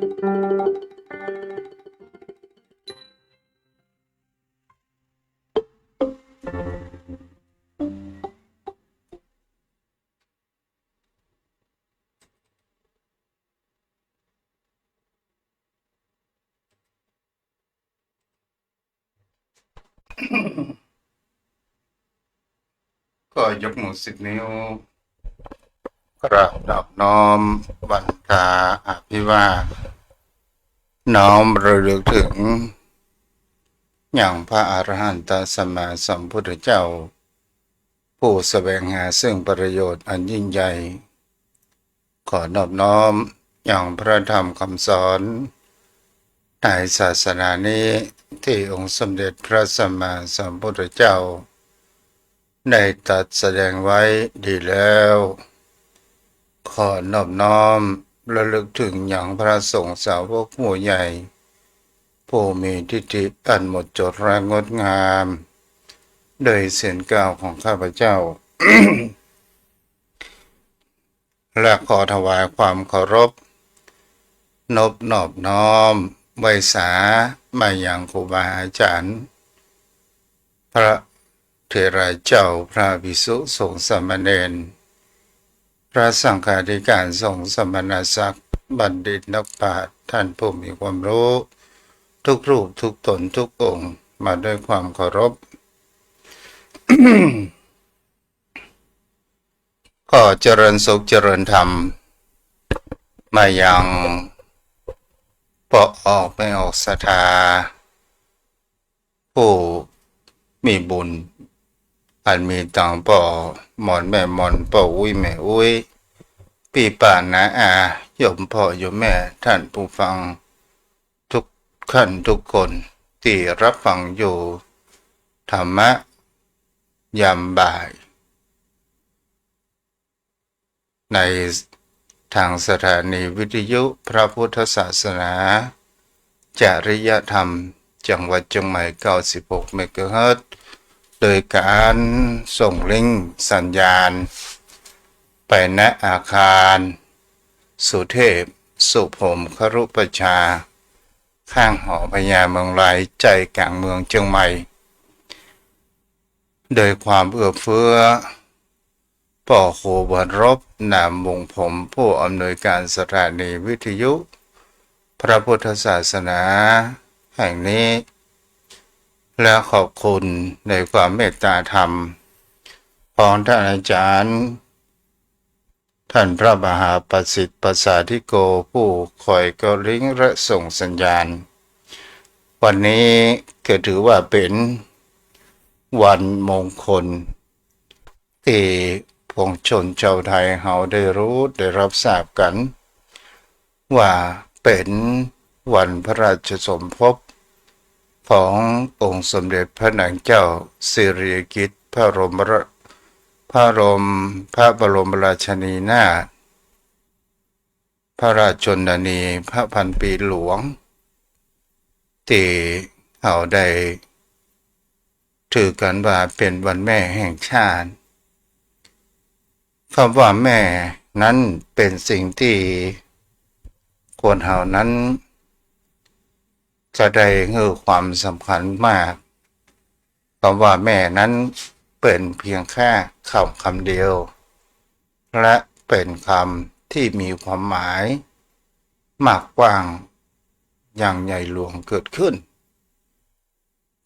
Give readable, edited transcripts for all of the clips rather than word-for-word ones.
ก็ยกมือ10 นิ้วกราบนอบน้อมบรรดาอภิวาทน้อมระลึกถึงอย่างพระอรหันตสัมมาสัมพุทธเจ้าผู้แสวงหาซึ่งประโยชน์อันยิ่งใหญ่ขอนอบน้อมอย่างพระธรรมคำสอนในศาสนานี้ที่องค์สมเด็จพระสัมมาสัมพุทธเจ้าได้ตรัสแสดงไว้ดีแล้วขอนอบน้อมระลึกถึงอย่างพระสงฆ์สาวกหมู่ใหญ่ผู้มีทิฏฐิอันหมดจดและงดงามโดยเสียงกล่าวของข้าพเจ้า และขอถวายความเคารพนอบน้อมไว้สามายังครูบาอาจารย์พระเถระเจ้าพระภิกษุสงฆ์สามเณรพระสังฆาธิการสงฆ์สมณศักดิ์บัณฑิตนักปราชญ์ท่านผู้มีความรู้ทุกรูปทุกตนทุกองค์มาด้วยความเคารพ ก็เจริญสุขเจริญธรรมมายังปออกไม่ออกศรัทธาผู้มีบุญอันมีต่างป่อหมอนแม่หมอนป่ออุ้ยแม่อุ้ยปีป่านนะโยมพ่อโยมแม่ท่านผู้ฟังทุกท่านทุกคนที่รับฟังอยู่ธรรมะยามบ่ายในทางสถานีวิทยุพระพุทธศาสนาจริยธรรมจังหวัดเชียงใหม่96เมกะเฮิรตซ์โดยการส่งลิงก์สัญญาณไปณอาคารสุเทพสุพรหมครุประชาข้างหอพญาเมืองลายใจกลางเมืองเชียงใหม่โดยความเอื้อเฟื้อป่อโคบรบนามวงผมผู้อำนวยการสถานีวิทยุพระพุทธศาสนาแห่งนี้และขอบคุณในความเมตตาธรรมของท่านอาจารย์ท่านพระมหาประสิทธิ์ประสาธิโกผู้คอยกดลิงก์และส่งสัญญาณวันนี้ก็ถือว่าเป็นวันมงคลที่ปวงชนชาวไทยเราได้รู้ได้รับทราบกันว่าเป็นวันพระราชสมภพขององค์สมเด็จพระนางเจ้าสิริกิติ์พระบรมราชินีนาถพระราชชนนีพระพันปีหลวงที่เราได้ถือกันว่าเป็นวันแม่แห่งชาติคำว่าแม่นั้นเป็นสิ่งที่คนเรานั้นจะได้ให้ความสำคัญมากคำว่าแม่นั้นเป็นเพียงแค่คำเดียวและเป็นคำที่มีความหมายมากกว้างอย่างใหญ่หลวงเกิดขึ้น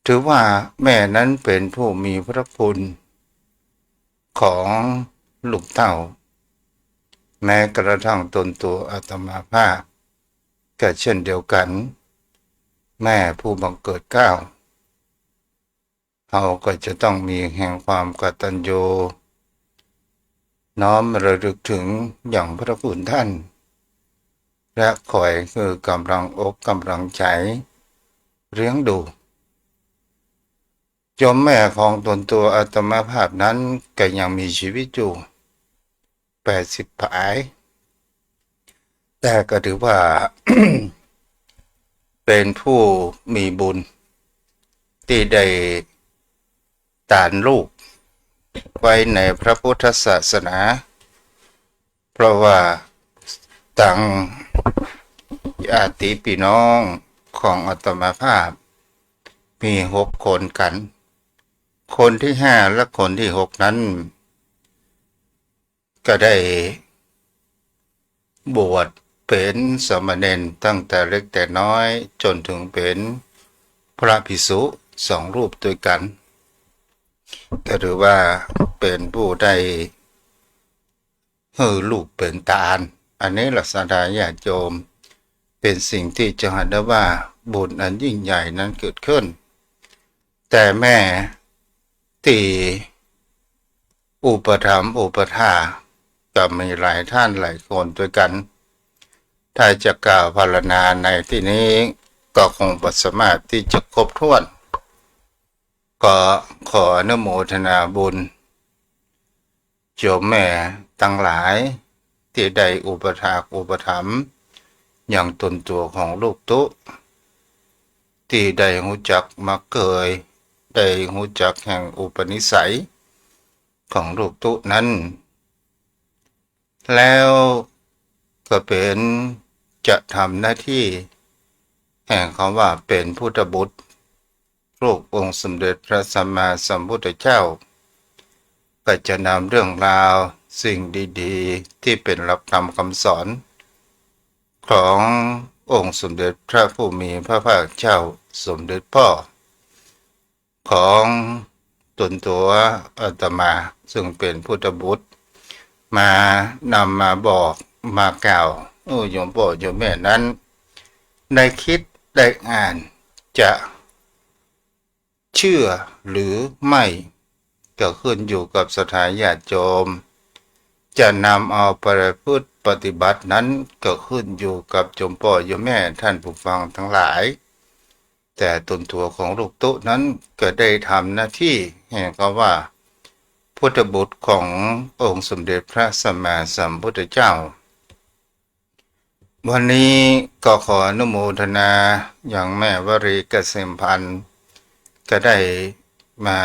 ถือว่าแม่นั้นเป็นผู้มีพระคุณของลูกเต้าแม้กระทั่งตนตัวอาตมาภาพก็เช่นเดียวกันแม่ผู้บังเกิดเกล้าเราก็จะต้องมีแห่งความกตัญญูน้อมระลึกถึงอย่างพระคุณท่านและคอยคือกำลังอกกำลังใจเลี้ยงดูโยมแม่ของตนตัวอาตมาภาพนั้นก็ยังมีชีวิตอยู่80 ปลายแต่ก็ถือว่า เป็นผู้มีบุญที่ได้ตานลูกไว้ในพระพุทธศาสนาเพราะว่าตั้ง อาติพี่น้องของอาตมาภาพมี6 คนกัน คนที่5และคนที่6นั้นก็ได้บวชเป็นสามเณรตั้งแต่เล็กแต่น้อยจนถึงเป็นพระภิกษุ2 รูปด้วยกันก็ถือว่าเป็นผู้ได้ลูกเป็นตาลอันนี้ลักษณะญาติโยมเป็นสิ่งที่จะเห็นได้ว่าบุญอันยิ่งใหญ่นั้นเกิดขึ้นแต่แม่ที่อุปถัมภ์อุปถาก็มีหลายท่านหลายคนด้วยกันถ้าจะกล่าวพรรณนาในที่นี้ก็คงบ่สามารถที่จะครบถ้วนก็ขออนุโมทนาบุญโยมแม่ทั้งหลายที่ได้อุปถากอุปถัมภ์อย่างตนตัวของลูกตุ๊ที่ได้รู้จักมาเกยได้รู้จักแห่งอุปนิสัยของลูกตุ๊นั้นแล้วก็เป็นจะทำหน้าที่แห่งคำว่าเป็นพุทธบุตรลูกองค์สมเด็จพระสัมมาสัมพุทธเจ้าก็จะนำเรื่องราวสิ่งดีๆที่เป็นหลักธรรมคำสอนขององค์สมเด็จพระผู้มีพระภาคเจ้าสมเด็จพ่อของตนตัวอาตมาซึ่งเป็นพุทธบุตรมานำมาบอกมากล่าวโยมพ่อโยมแม่นั้นได้คิดได้อ่านจะเชื่อหรือไม่ก็ขึ้นอยู่กับสถานญาติโยมจะนำเอาไปพูดปฏิบัตินั้นก็ขึ้นอยู่กับโยมพ่อโยมแม่ท่านผู้ฟังทั้งหลายแต่ตนตัวของลูกตุ๊นั้นก็ได้ทำหน้าที่แห่งคำว่าพุทธบุตรขององค์สมเด็จพระสัมมาสัมพุทธเจ้าวันนี้ก็ขออนุโมทนาอย่างแม่วรีเกษมพันธ์ก็ได้มา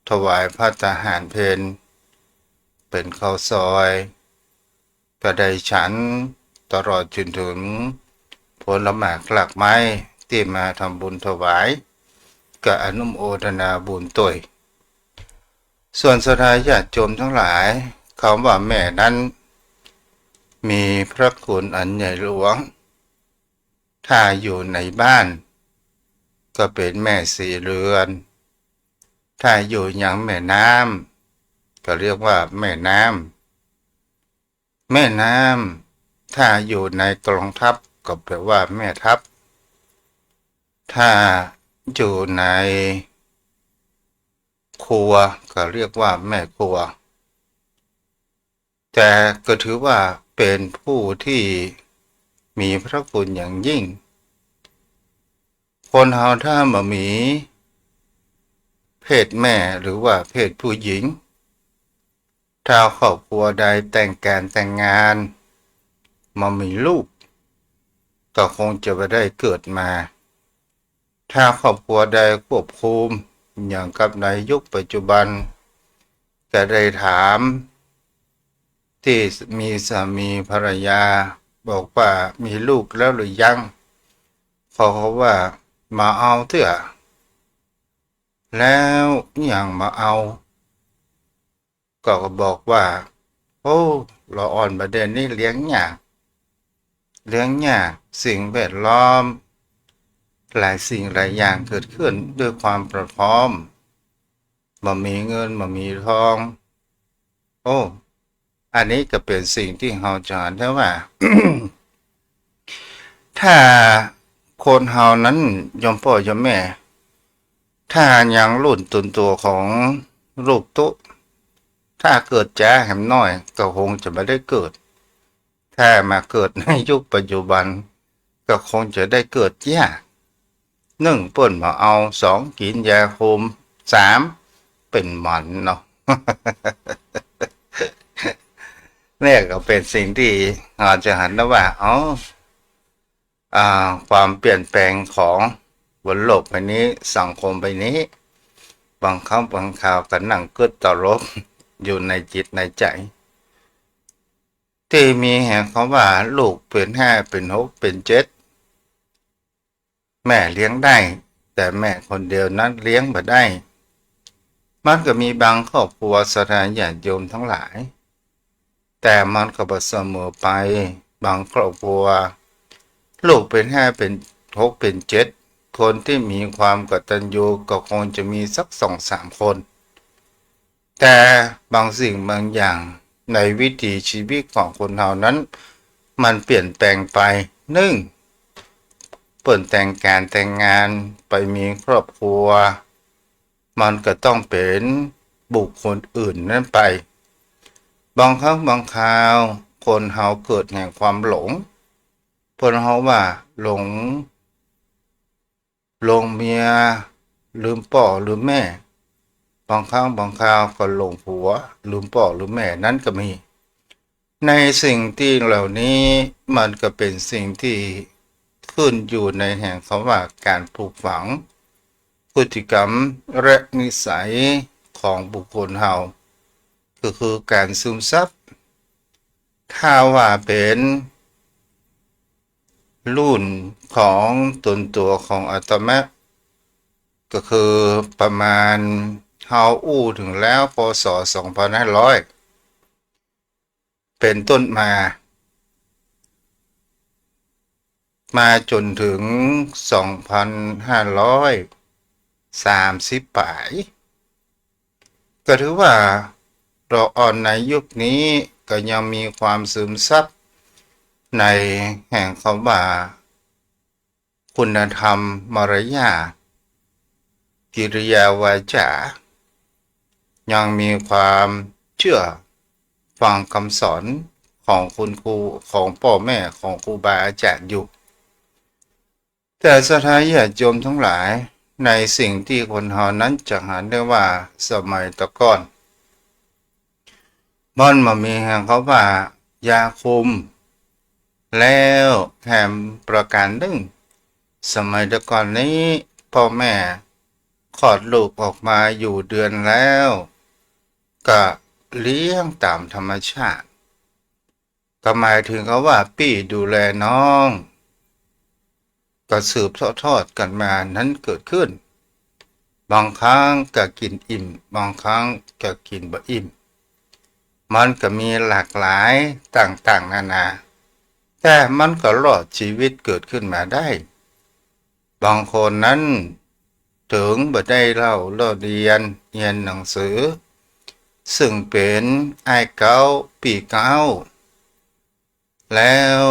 ถวายพระทหารเพลเป็นข้าวซอยก็ได้ฉันตลอดจนถึงผลหมากหลากไม้ที่มาทำบุญถวายก็อนุโมทนาบุญตัวยส่วนสถานญาติโยมทั้งหลายคำว่าแม่นั้นมีพระคุณอันใหญ่หลวงถ้าอยู่ในบ้านก็เป็นแม่สีเรือนถ้าอยู่อย่างแม่น้ำก็เรียกว่าแม่น้ำแม่น้ำถ้าอยู่ในกองทัพก็แปลว่าแม่ทัพถ้าอยู่ในครัวก็เรียกว่าแม่ครัวแต่ก็ถือว่าเป็นผู้ที่มีพระคุณอย่างยิ่งคนเฮาถ้ามามีเพศแม่หรือว่าเพศผู้หญิงถ้าครอบครัวใดแต่งการแต่งงานมามีลูกก็คงจะไม่ได้เกิดมาถ้าครอบครัวใดควบคุมอย่างกับในยุคปัจจุบันก็ได้ถามที่มีสามีภรรยาบอกว่ามีลูกแล้วหรือยังเขาว่ามาเอาเถอะแล้วอย่างมาเอาก็บอกว่าโอ้เราอ่อนประเด็นนี้เลี้ยงยากสิ่งแวดล้อมหลายสิ่งหลายอย่างเกิดขึ้นด้วยความพร้อมบ่มีเงินบ่มีทองโอ้อันนี้ก็เป็นสิ่งที่เราจะเห็นได้ว่า ถ้าคนเฮานั้นยมพ่อยมแม่ถ้ายังรุ่นตุนตัวของลูกตุ๊ถ้าเกิดจ้าแหมน้อยก็คงจะไม่ได้เกิดถ้ามาเกิดในยุคปัจจุบันก็คงจะได้เกิดยาก1เปิ้นมาเอา2กินยาคุม3เป็นหมันเนาะ เนี่ยก็เป็นสิ่งที่เราจะเห็นได้ว่าความเปลี่ยนแปลงของบนโลกใบนี้สังคมใบนี้บางครั้งบางคราวก็นั่งกึดต่อลบอยู่ในจิตในใจ ท ที่มีแห่งเขาว่าลูกเป็นห้าเป็นหกเป็นเจ็ดแม่เลี้ยงได้แต่แม่คนเดียวนั้นเลี้ยงไม่ได้มันก็มีบางครอบครัวสถานญาติโยมทั้งหลายแต่มันก็บ่เสมอไปบางครอบครัวลูกเป็นห้าเป็นหกเป็นเจ็ดคนที่มีความกตัญญูก็คงจะมีสัก2-3 คนแต่บางสิ่งบางอย่างในวิถีชีวิตของคนเรานั้นมันเปลี่ยนแปลงไปนึ่งเปลี่ยนแต่งการแต่งงานไปมีครอบครัวมันก็ต้องเป็นบุคคลอื่นนั่นไปบางครั้งบางคราวคนเฮาเกิดแห่งความหลงคนเฮาว่าหลงเมียลืมพ่อลืมแม่บางครั้งบางคราวก็หลงผัวลืมพ่อลืมแม่นั้นก็มีในสิ่งที่เหล่านี้มันก็เป็นสิ่งที่ขึ้นอยู่ในแห่งคำว่าการปลูกฝังพฤติกรรมและนิสัยของบุคคลเฮาก็คือการซึมซับถ้าว่าเป็นรุ่นของตนตัวของอาตมาก็คือประมาณเฮาอู้ถึงแล้วพศ2500เป็นต้นมาจนถึง2530ปลายก็ถือว่าเราอ่อนในยุคนี้ก็ยังมีความซึมซับในแห่งคำว่าคุณธรรมมารยาทกิริยาวาจายังมีความเชื่อฟังคำสอนของคุณครูของพ่อแม่ของครูบาอาจารย์อยู่แต่สถานญาติโยมทั้งหลายในสิ่งที่คนเฮานั้นจะเห็นได้ว่าสมัยตะก่อนมันมามีแห่งเขาว่ายาคุมแล้วแถมประการหนึ่งสมัยตะก่อนนี้พ่อแม่คลอดลูกออกมาอยู่เดือนแล้วก็เลี้ยงตามธรรมชาติก็หมายถึงเขาว่าพี่ดูแลน้องก็สืบทอดกันมานั้นเกิดขึ้นบางครั้งก็กินอิ่มบางครั้งก็กินบ่อิ่มมันก็มีหลากหลายต่างๆนานาแต่มันก็รอดชีวิตเกิดขึ้นมาได้บางคนนั้นถึงบ่ได้เรียนหนังสือซึ่งเป็นไอ้เก้าปีเก้าแล้ว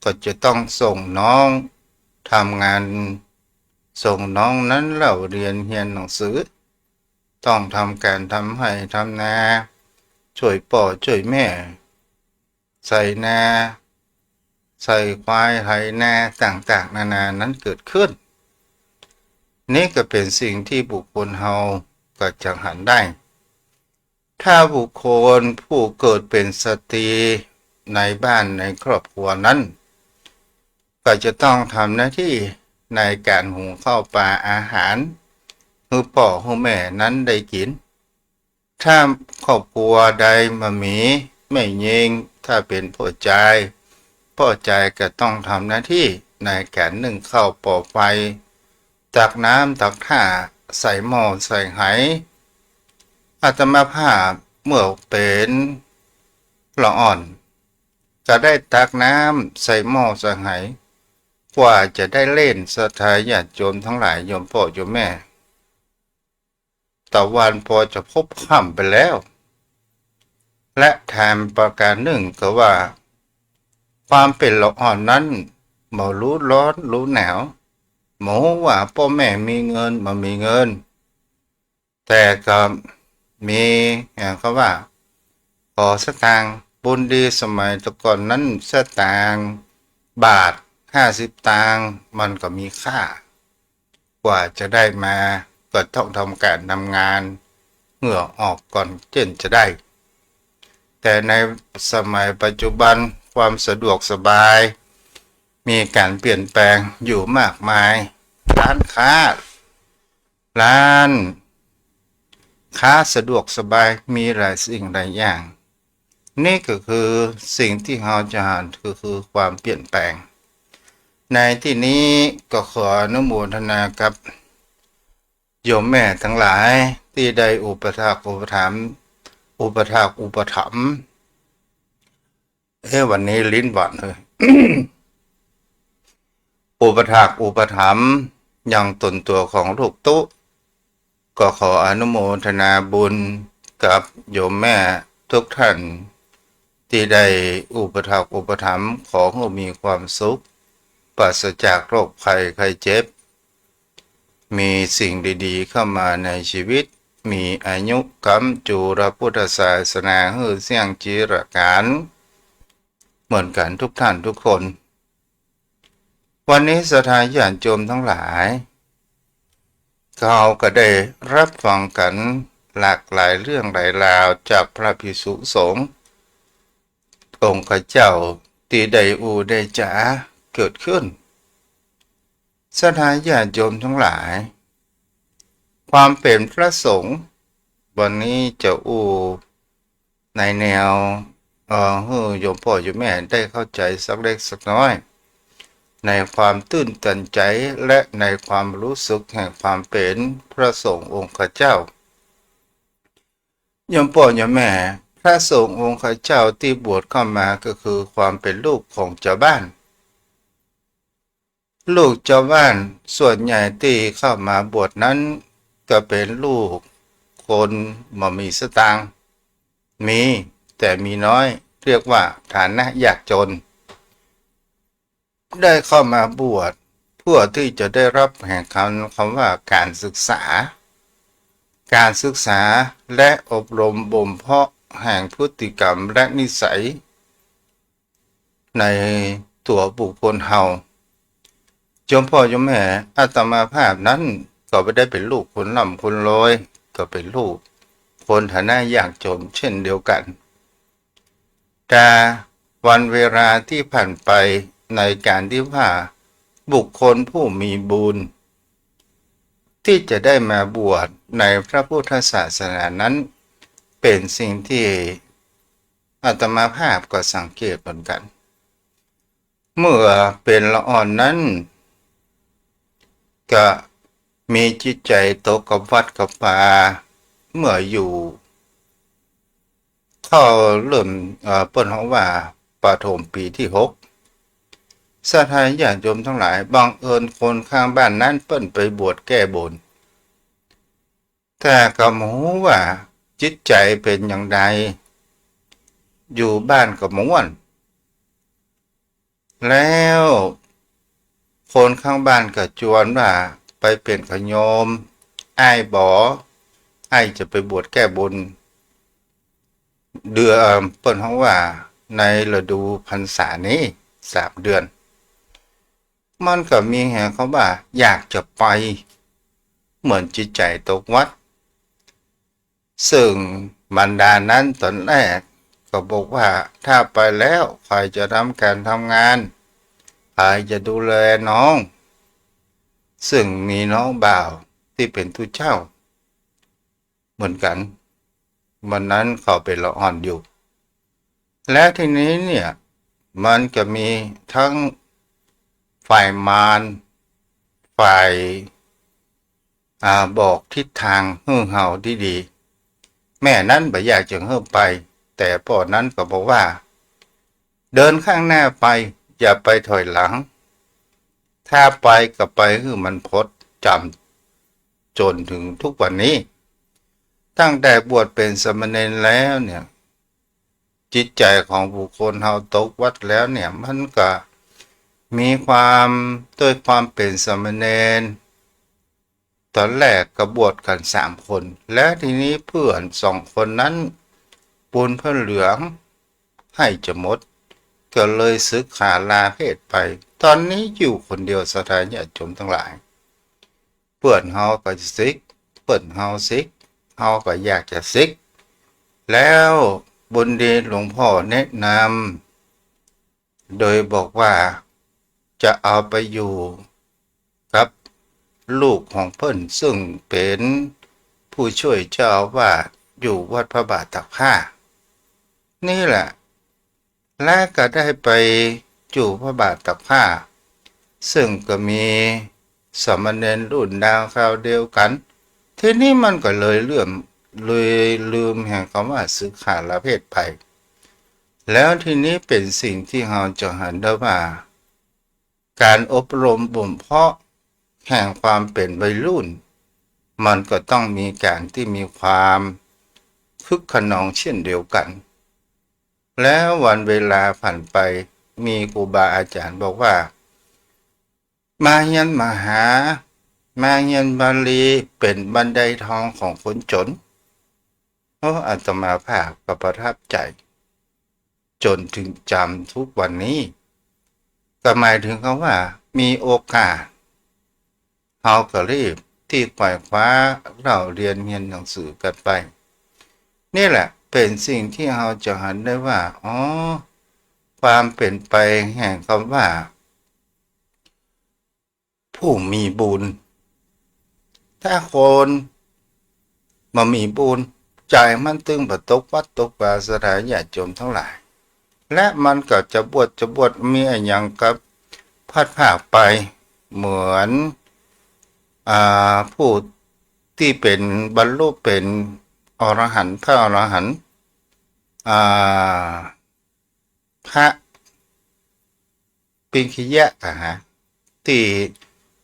ก็จะต้องส่งน้องทำงานส่งน้องนั้นเรียนหนังสือต้องทำการทำให้ทำนาช่วยพ่อช่วยแม่ใส่นาใส่ควายไถนาต่างๆนานานั้นเกิดขึ้นนี่ก็เป็นสิ่งที่บุคคลเฮาก็จะหันได้ถ้าบุคคลผู้เกิดเป็นสตรีในบ้านในครอบครัวนั้นก็จะต้องทำหน้าที่ในการหุงข้าวปลาอาหารให้พ่อให้แม่นั้นได้กินถ้าครอบครัวใดมามีไม่ยิงถ้าเป็นพ่อใจก็ต้องทำหน้าที่ในการนึ่งข้าวป่อไฟตักน้ำตักท่าใส่หม้อใส่ไหอาตมาภาพเมื่อเป็นละอ่อนจะได้ตักน้ำใส่หม้อใส่ไหกว่าจะได้เล่นสถานญาติโยมทั้งหลายโยมพ่อโยมแม่ตะวันพอจะพบค่ำไปแล้วและแถมประการหนึ่งก็ว่าความเป็นละอ่อนนั้นบ่รู้ร้อนรู้หนาวหมูว่าพ่อแม่มีเงินบ่มีเงินแต่ก็มีอย่างเขาว่าขอสตางค์บุญดีสมัยตะก่อนนั้นสตางค์บาท50 ตังค์มันก็มีค่ากว่าจะได้มาก็ต้องทำการทำงานเหงื่อออกก่อนเจนจะได้แต่ในสมัยปัจจุบันความสะดวกสบายมีการเปลี่ยนแปลงอยู่มากมายร้านค้าสะดวกสบายมีหลายสิ่งหลายอย่าง นี่ก็คือสิ่งที่เราจะหาคือความเปลี่ยนแปลงในที่นี้ก็ขออนุโมทนากับโยมแม่ทั้งหลายที่ได้อุปถากอุปถัมภ์อุปถัมภ์วันนี้ลิ้นหวานเลย อุปถากอุปถัมภ์ยังตนตัวของลูกตุ๊ก็ขออนุโมทนาบุญกับโยมแม่ทุกท่านที่ได้อุปถากอุปถัมภ์ขอให้มีความสุขปราศจากโรคภัยไข้เจ็บมีสิ่งดีๆเข้ามาในชีวิตมีอายุกำจูรพุทธศาสนาฮือเสี่ยงจีรการเหมือนกันทุกท่านทุกคนวันนี้สถานญาติโยมทั้งหลายเราก็ได้รับฟังกันหลากหลายเรื่องหลายราวจากพระภิกษุสงฆ์องค์เจ้าที่ได้ได้จ๋าเกิดขึ้นสถานญาติโยมทั้งหลายความเป็นพระสงฆ์วันนี้จะในแนวให้โยมพ่อโยมแม่ได้เข้าใจสักเล็กสักน้อยในความตื่นตันใจและในความรู้สึกแห่งความเป็นพระสงฆ์องค์เจ้าโยมพ่อโยมแม่พระสงฆ์องค์เจ้าที่บวชเข้ามาก็คือความเป็นลูกของเจ้าบ้านลูกเจ้าบ้านส่วนใหญ่ที่เข้ามาบวชนั้นก็เป็นลูกคนบ่มีสตางค์มีแต่มีน้อยเรียกว่าฐานะยากจนได้เข้ามาบวชเพื่อที่จะได้รับแห่งคำว่าการศึกษาและอบรมบ่มเพาะแห่งพฤติกรรมและนิสัยในตัวบุคคลเฮาโยมพ่อโยมแม่อาตมาภาพนั้นก็ไม่ได้เป็นลูกคนร่ำคนรวยก็เป็นลูกคนฐานะยากจนเช่นเดียวกันแต่วันเวลาที่ผ่านไปในการที่ว่าบุคคลผู้มีบุญที่จะได้มาบวชในพระพุทธศาสนานั้นเป็นสิ่งที่อาตมาภาพก็สังเกตเหมือนกันเมื่อเป็นละอ่อนนั้นก็มีจิตใจตกกับวัดกับป่าเมื่ออยู่เข้าเริ่มเปิ้นเขาว่าประถมปีที่6สถานญาติโยมทั้งหลายบังเอิญคนข้างบ้านนั้นเปิ้นไปบวชแก้บนแต่ก็หมูว่าจิตใจเป็นอย่างใดอยู่บ้านก็ม่วนแล้วคนข้างบ้านก็จวนว่าไปเป็นขโยมอ้ายบออ้ายจะไปบวชแก้บนเดือนเปิ้นเขาว่าในฤดูพรรษานี้3 เดือนมันก็มีแห่เขาว่าอยากจะไปเหมือนจิตใจตกวัดซึ่งบรรดานั้นตอนแรกก็บอกว่าถ้าไปแล้วใครจะทำการทำงานใครจะดูแลน้องซึ่งมีน้องบ่าวที่เป็นทุเจ้าเหมือนกันวันนั้นเขาเป็นละอ่อนอยู่และทีนี้เนี่ยมันก็มีทั้งฝ่ายมารฝ่ายบอกทิศทางให้เฮาดีแม่นั้นบ่อยากจะให้ไปแต่พ่อนั้นก็บอกว่าเดินข้างหน้าไปอย่าไปถอยหลังถ้าไปก็ไปคือมันพดจำจนถึงทุกวันนี้ตั้งแต่บวชเป็นสมณเณรแล้วเนี่ยจิตใจของบุคคลเฮาตกวัดแล้วเนี่ยมันก็มีความด้วยความเป็นสมณเณรตอนแรกก็บวชกัน3 คนและทีนี้เพื่อน2 คนนั้นปุนเพื่อนเหลืองให้จะหมดก็เลยสึกขาลาเพศไปตอนนี้อยู่คนเดียวสถานญาติโยมทั้งหลายเพื่อนเฮาก็ซิกเปิ้นเฮาซิกเฮาก็อยากจะซิกแล้วบุญดีหลวงพ่อแนะนำโดยบอกว่าจะเอาไปอยู่กับลูกของเพิ่นซึ่งเป็นผู้ช่วยเจ้าอาวาสอยู่วัดพระบาทตากผ้า นี่แหละและก็ได้ไปจู่พระบาทตักผ้าซึ่งก็มีสามเณรรุ่นดาวคราวเดียวกันทีนี้มันก็เลยลืมแห่งคำว่าสึกขาละเพศภัยแล้วทีนี้เป็นสิ่งที่เราจะเห็นได้ว่าการอบรมบ่มเพาะแห่งความเป็นวัยรุ่นมันก็ต้องมีการที่มีความคึกขนองเช่นเดียวกันแล้ววันเวลาผ่านไปมีครูบาอาจารย์บอกว่ามาเรียนมหามาเรียนบาลีเป็นบันไดทองของคนจนอาตมาภาพก็ประทับใจจนถึงจำทุกวันนี้ก็หมายถึงคำว่ามีโอกาสเราก็รีบที่ไขว่คว้าเราเรียนหนังสือกันไปนี่แหละเป็นสิ่งที่เราจะเห็นได้ว่าความเป็นไปแห่งคำว่าผู้มีบุญถ้าคนมามีบุญใจมันตึงประตกวัดตกวาสถานญาติโยมทั้งหลายและมันก็จะบวชมีอย่างกับพัดภาคไปเหมือนผู้ที่เป็นบรรลุเป็นอรหันต์พระอรหันต์พระปิงคิยะที่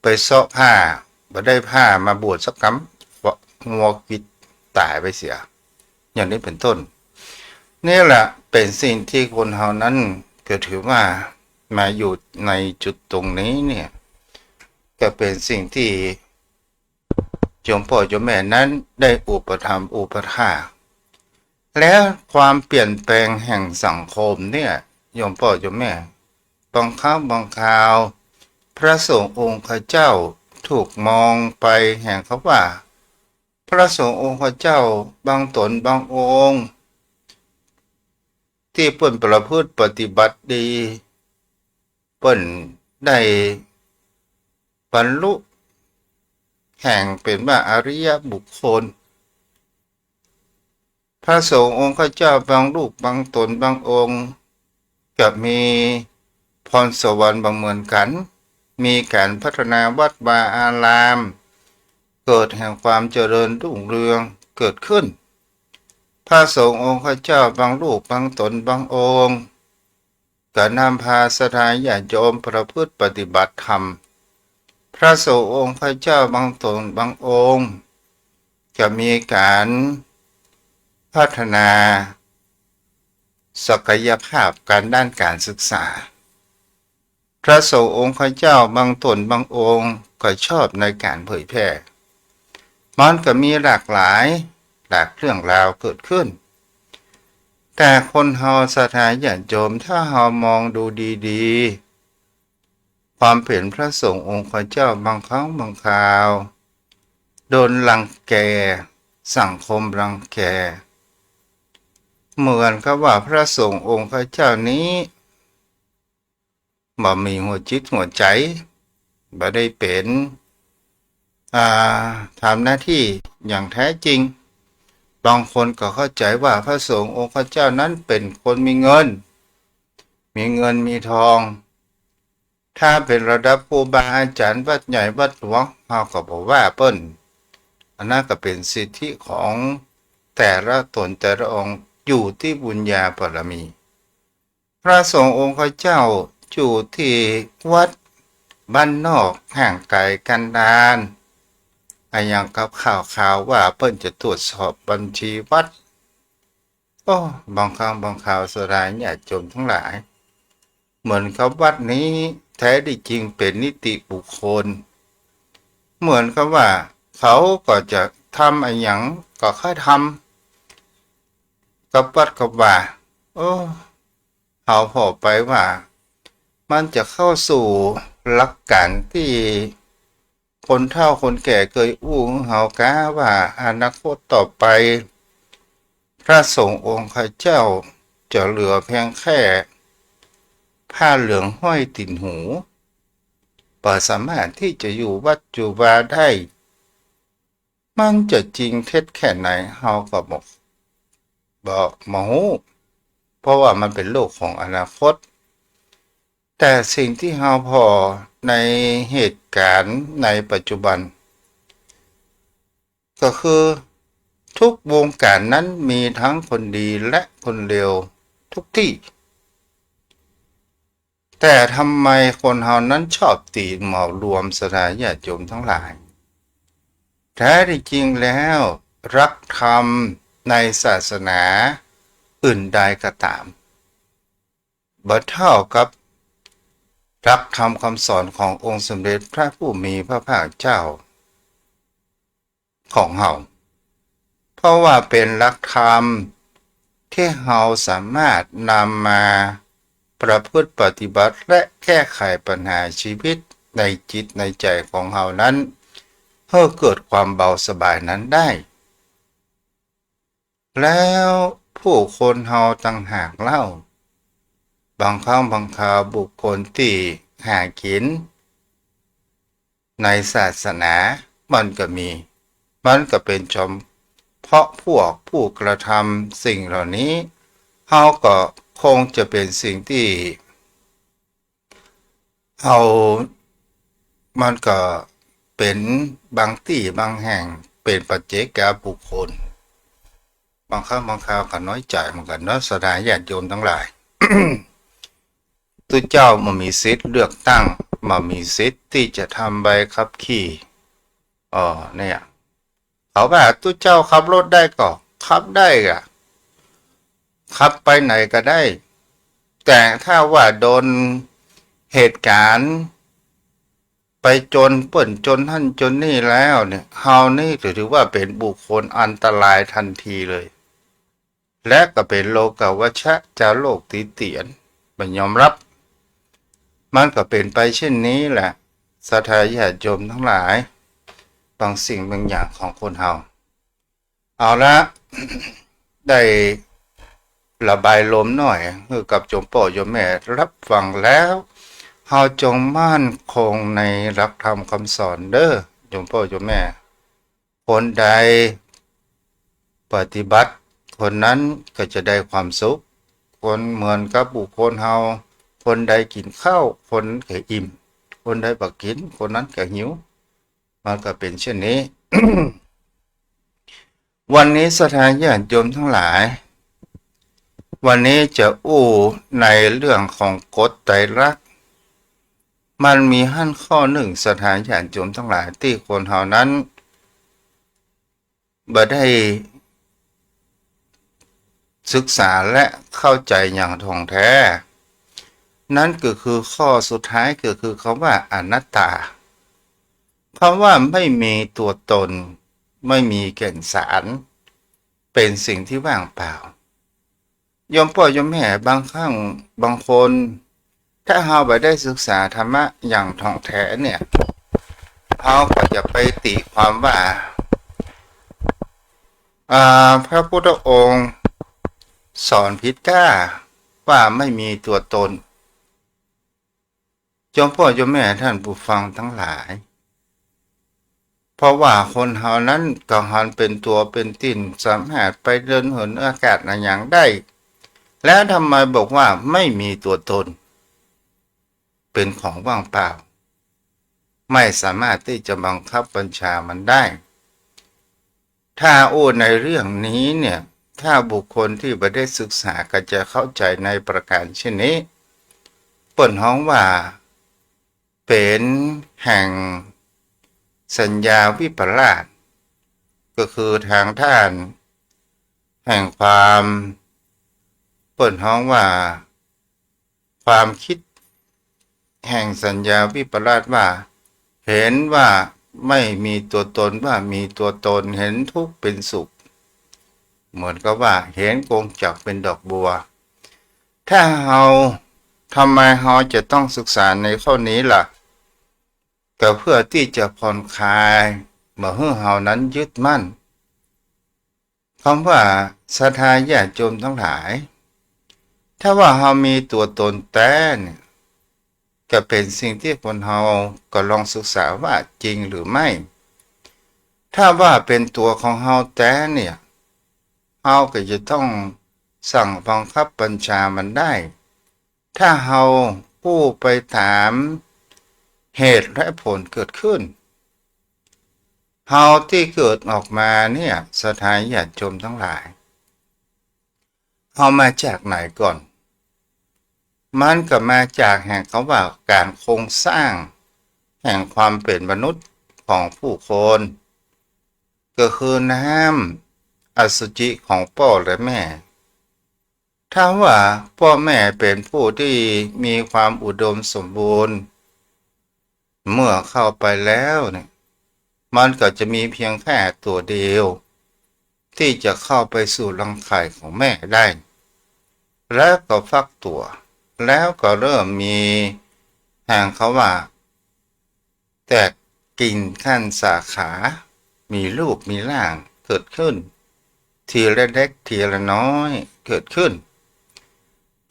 ไปเสาะผ้าบ่ได้ผ้ามาบวชสักคำงัวกิดตายไปเสียอย่างนี้เป็นต้นนี่แหละเป็นสิ่งที่คนเฮานั้นก็ถือว่ามาอยู่ในจุดตรงนี้เนี่ยก็เป็นสิ่งที่โยมพ่อโยมแม่นั้นได้อุปถัมภ์อุปถากแล้วความเปลี่ยนแปลงแห่งสังคมเนี่ยโยมพ่อโยมแม่บางครั้งบางคราวพระสงฆ์องค์ข้าเจ้าถูกมองไปแห่งเขาว่าพระสงฆ์องค์ข้าเจ้าบางตนบางองค์ที่เปิ้นประพฤติปฏิบัติดีเปิ้นได้บรรลุแห่งเป็นว่าอริยบุคคลพระสงฆ์องค์ข้าเจ้าบางรูปบางตนบางองค์กับมีพรสวรรค์บางเหมือนกันมีการพัฒนาวัดวาอารามเกิดแห่งความเจริญรุ่งเรืองเกิดขึ้นพระสงฆ์องค์ข้าเจ้าบางรูปบางตนบางองค์ก็นำพาสถานญาติโยมประพฤติปฏิบัติธรรมพระสงฆ์องค์ข้าเจ้าบางตนบางองค์จะมีการพัฒนาศักยภาพการด้านการศึกษาพระสงฆ์องค์ข้าเจ้าบางตนบางองค์ก็ชอบในการเผยแพร่มันก็มีหลากหลายเรื่องราวเกิดขึ้นแต่คนเฮาสถานญาติโยมถ้าเฮามองดูดีๆความเป็นพระสงฆ์องค์ข้าเจ้าบางครั้งบางคราวโดนรังแกสังคมรังแกเหมือนกับว่าพระสงฆ์องค์ข้าเจ้านี้บ่มีหัวจิตหัวใจบ่ได้เป็นทำหน้าที่อย่างแท้จริงบางคนก็เข้าใจว่าพระสงฆ์องค์ข้าเจ้านั้นเป็นคนมีเงินมีทองถ้าเป็นระดับครูบาอาจารย์วัดใหญ่วัดหลวงเขาก็บอกว่าเปิ้นอันนั้นก็เป็นสิทธิของแต่ละตนแต่ละองค์อยู่ที่บุญญาบารมีพระสงฆ์องค์ข้าเจ้าอยู่ที่วัดบ้านนอกห่างไกลกันดารอย่างกับข่าวว่าเปิ้นจะตรวจสอบบัญชีวัดบางครั้งบางข่าวสลายญาติโยมทั้งหลายเหมือนกับวัดนี้แท้ที่จริงเป็นนิติบุคคลเหมือนกับว่าเขาก็จะทำอย่างก็ค่อยทำกับวัดกับว่าเขาพอไปว่ามันจะเข้าสู่หลักการที่คนเฒ่าคนแก่เคยอู้เฮากะว่าอนาคตต่อไปพระสงฆ์องค์ข้าเจ้าจะเหลือเพียงแค่ผ้าเหลืองห้อยติ่นหูบ่สามารถที่จะอยู่วัดอยู่วาได้มันจะจริงเท็จแค่ไหนเฮาก็บอกบ่ฮู้ ราะว่ามันเป็นโลกของอนาคตแต่สิ่งที่เราพอในเหตุการณ์ในปัจจุบันก็คือทุกวงการนั้นมีทั้งคนดีและคนเลวทุกที่แต่ทำไมคนเฮานั้นชอบตีเหมารวมสถานญาติโยมทั้งหลายแท้ที่จริงแล้วรักธรรมในศาสนาอื่นใดก็ตามบ่เท่ากับรักธรรมคำสอนขององค์สมเด็จพระผู้มีพระภาคเจ้าของเฮาเพราะว่าเป็นหลักธรรมที่เฮาสามารถนำมาประพฤติปฏิบัติและแก้ไขปัญหาชีวิตในจิตในใจของเฮานั้นให้เกิดความเบาสบายนั้นได้แล้วผู้คนเฮาต่างหากเล่าบางครั้งบางคราวบุคคลที่หากินในศาสนามันก็เป็นเฉพาะพวกผู้กระทำสิ่งเหล่านี้เฮาก็คงจะเป็นสิ่งที่เอามันก็เป็นบางที่บางแห่งเป็นปัจเจกบุคคลบางครั้งบางคราวก็น้อยใจเหมือนกันเนาะสถานญาติโยมทั้งหลาย ตุเจ้ามามีสิทธิ์เลือกตั้งมามีสิทธิ์ที่จะทำใบขับขี่เนี่ยเขาว่าตุเจ้าขับรถได้ก็ขับได้อะขับไปไหนก็ได้แต่ถ้าว่าโดนเหตุการณ์ไปจนเปิ่นจนท่านจนนี่แล้วเนี่ยเฮานี่ถือว่าเป็นบุคคลอันตรายทันทีเลยและก็เป็นโลกวัชชะจาโลกติเตียนมันยอมรับมันก็เป็นไปเช่นนี้แหละศรัทธาญาติโยมทั้งหลายบางสิ่งบางอย่างของคนเฮาเอาละ ได้ระบายลมหน่อยคือกับโยมพ่อโยมแม่รับฟังแล้วเฮาจงมั่นคงในหลักธรรมคำสอนเด้อโยมพ่อโยมแม่คนใดปฏิบัติคนนั้นก็จะได้ความสุขคนเหมือนกับบุคคลเฮาคนใดกินข้าวคนก็อิ่มคนใดบ่กินคนนั้นก็หิวมันก็เป็นเช่นนี้ วันนี้สถานญาติโยมทั้งหลายวันนี้จะอู้ในเรื่องของกฎไตรลักษณ์มันมีหั้นข้อหนึ่งสถานญาติโยมทั้งหลายที่คนเฮานั้นบ่ได้ศึกษาและเข้าใจอย่างท่องแท้นั่นก็คือข้อสุดท้ายก็คือคำว่าอนัตตาคำว่าไม่มีตัวตนไม่มีแก่นสารเป็นสิ่งที่ว่างเปล่าโยมพ่อโยมแม่บางครั้งบางคนถ้าเฮาไปได้ศึกษาธรรมะอย่างท่องแท้เนี่ยเฮาก็จะไปตีความว่าพระพุทธองค์สอนผิดก้าว่าไม่มีตัวตนโยมพ่อโยมแม่ท่านผู้ฟังทั้งหลายเพราะว่าคนเฮานั้นก็หันเป็นตัวเป็นติ่นสามารถไปเดินเหินอากาศอย่างได้แล้วทำไมบอกว่าไม่มีตัวตนเป็นของว่างเปล่าไม่สามารถที่จะบังคับบัญชามันได้ถ้าในเรื่องนี้เนี่ยถ้าบุคคลที่ไม่ได้ศึกษาก็จะเข้าใจในประการเช่นนี้เปิ่นฮ้องว่าเป็นแห่งสัญญาวิปลาสก็คือทางท่านแห่งความเปิ่นฮ้องว่าความคิดแห่งสัญญาวิปลาสว่าเห็นว่าไม่มีตัวตนว่ามีตัวตนเห็นทุกข์เป็นสุขเหมือนกับว่าเห็นกงจักรเป็นดอกบัวถ้าทำไมเราจะต้องศึกษาในข้อนี้ล่ะก็เพื่อที่จะผ่อนคลายบ่ให้เรานั้นยึดมั่นคำว่าศรัทธาญาติโยมทั้งหลายถ้าว่าเรามีตัวตนแต่เนี่ยก็เป็นสิ่งที่คนเราก็ลองศึกษาว่าจริงหรือไม่ถ้าว่าเป็นตัวของเราแต่เนี่ยเราก็จะต้อง สั่งบังคับบัญชามันได้ถ้าเราผู้ไปถามเหตุและผลเกิดขึ้นเฮาที่เกิดออกมาเนี่ยสถานญาติโยมทั้งหลายเฮามาจากไหนก่อนมันก็มาจากแห่งเขาว่าการโครงสร้างแห่งความเป็นมนุษย์ของผู้คนก็คือน้ำอสุจิของพ่อและแม่ถ้าว่าพ่อแม่เป็นผู้ที่มีความอุดมสมบูรณ์เมื่อเข้าไปแล้วเนี่ยมันก็จะมีเพียงแค่ตัวเดียวที่จะเข้าไปสู่รังไข่ของแม่ได้แล้วก็ฟักตัวแล้วก็เริ่มมีแห่งเขาว่าแตกกิ่งขั้นสาขามีรูปมีร่างเกิดขึ้นทีละเล็กทีละน้อยเกิดขึ้น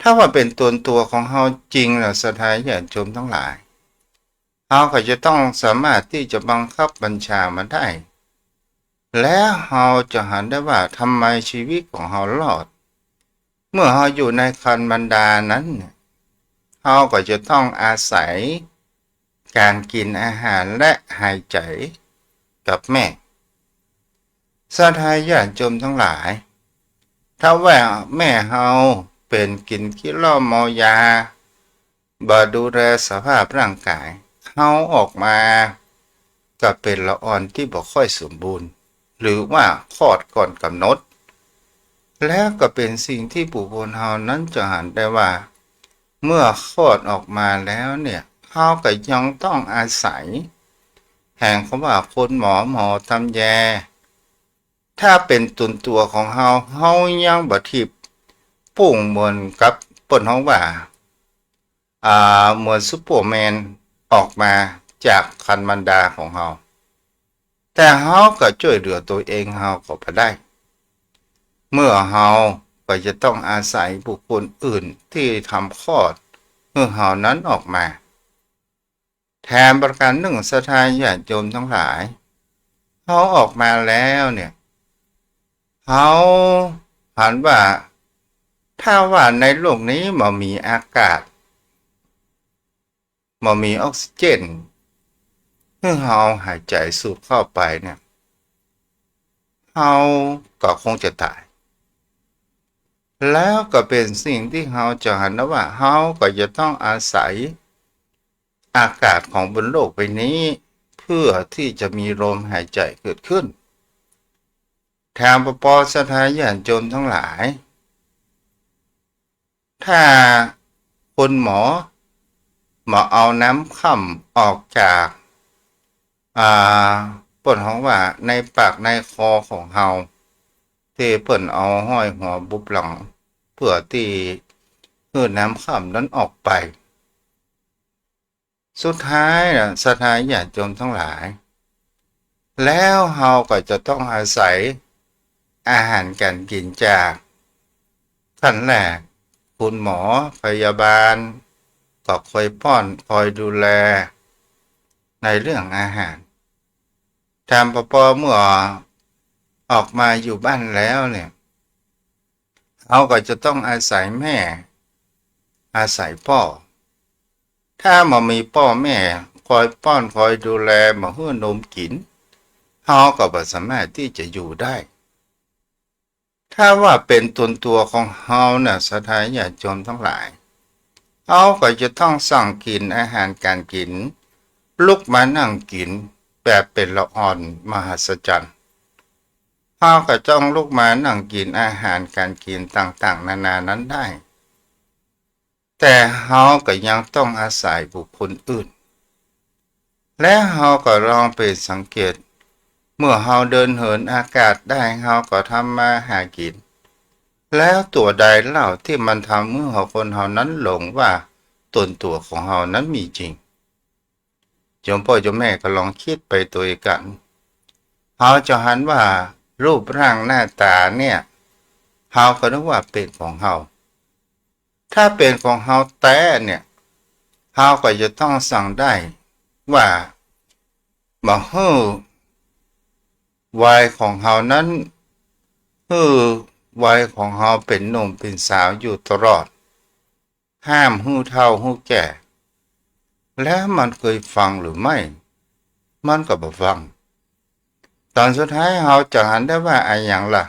ถ้าว่าเป็นตัวของเฮาจริงแล้วสถานญาติโยมทั้งหลายเฮาก็จะต้องสามารถที่จะบังคับบัญชามันได้แล้วเฮาจะหันได้ว่าทำไมชีวิตของเฮารอดเมื่อเฮาอยู่ในคันบรรดานั้นเฮาก็จะต้องอาศัยการกินอาหารและหายใจกับแม่สถานญาติโยมทั้งหลายถ้าว่าแม่เฮาเป็นกินขี้เหล้าเมายาบ่ดูแลสภาพร่างกายเฮาออกมาก็เป็นละอ่อนที่บ่ค่อยสมบูรณ์หรือว่าคลอดก่อนกำหนดแล้วก็เป็นสิ่งที่ผู้คนเฮานั้นจะหันได้ว่าเมื่อคลอดออกมาแล้วเนี่ยเฮาก็ยังต้องอาศัยแห่งคำว่าคนหมอทำแยถ้าเป็นตัวของเฮายังบ่ทิพย์ปุ่งเหมือนกับเปิ้นเฮาว่าเหมือนซุปเปอร์แมนออกมาจากคันบรรดาของเฮาแต่เฮาก็ช่วยเหลือตัวเองเฮาก็บ่ได้เมื่อเฮาก็จะต้องอาศัยบุคคลอื่นที่ทำคลอดเมื่อเฮานั้นออกมาแถมประการหนึ่งสถานญาติโยมทั้งหลายเฮาออกมาแล้วเนี่ยเฮาหันว่าถ้าว่าในโลกนี้บ่มีอากาศบ่มีออกซิเจนเมื่อเฮาหายใจสูดเข้าไปเนี่ยเฮาก็คงจะตายแล้วก็เป็นสิ่งที่เฮาจะหันนะว่าเฮาก็จะต้องอาศัยอากาศของบนโลกใบนี้เพื่อที่จะมีลมหายใจเกิดขึ้นทางปปสถานญาติโยมทั้งหลายถ้าคนหมอมาเอาน้ำค่ำออกจากเปิ่นของว่าในปากในคอของเฮาที่เปิ่นเอาห้อยหัวบุบหลังเพื่อที่ให้น้ำค่ำนั้นออกไปสุดท้ายสถานญาติโยมทั้งหลายแล้วเฮาก็จะต้องอาศัยอาหารการกินจากขั้นแรกคุณหมอพยาบาลก็คอยป้อนคอยดูแลในเรื่องอาหารทำปอเมื่อออกมาอยู่บ้านแล้วเนี่ยเขาก็จะต้องอาศัยแม่อาศัยพ่อถ้ามามีพ่อแม่คอยป้อนคอยดูแลมาให้นมกินเขาก็บ่สามารถที่จะอยู่ได้ถ้าว่าเป็นตัวของเขาเนี่ยสถานญาติโยมทั้งหลายเขาก็จะต้องสั่งกินอาหารการกินลุกมานั่งกินแบบเป็นละอ่อนมหัศจรรย์เขาก็จ้องลุกมานั่งกินอาหารการกินต่างๆนานานั้นได้แต่เขาก็ยังต้องอาศัยบุคคลอื่นและเขาก็ลองไปสังเกตเมื่อเขาเดินเหินอากาศได้เขาก็ทำมาหากินแล้วตัวใดเล่าที่มันทำเมื่อคนเขานั้นหลงว่าตัวของเขานั้นมีจริงโยมพ่อโยมแม่ก็ลองคิดไปตัวเองกันเขาจะหันว่ารูปร่างหน้าตาเนี่ยเขาก็นึกว่าเป็นของเขาถ้าเป็นของเขาแต่เนี่ยเขาก็จะต้องสั่งได้ว่าบ่ฮื้อวัยของเขานั้นฮื้อ วัยของเฮาเป็นหนุ่มเป็นสาวอยู่ตลอดห้ามหู้เฒ่าหู้แก่แล้วมันเคยฟังหรือไม่มันก็บ่ฟังตอนสุดท้ายเฮาจะหันได้ว่าอะไรอย่างล่ะ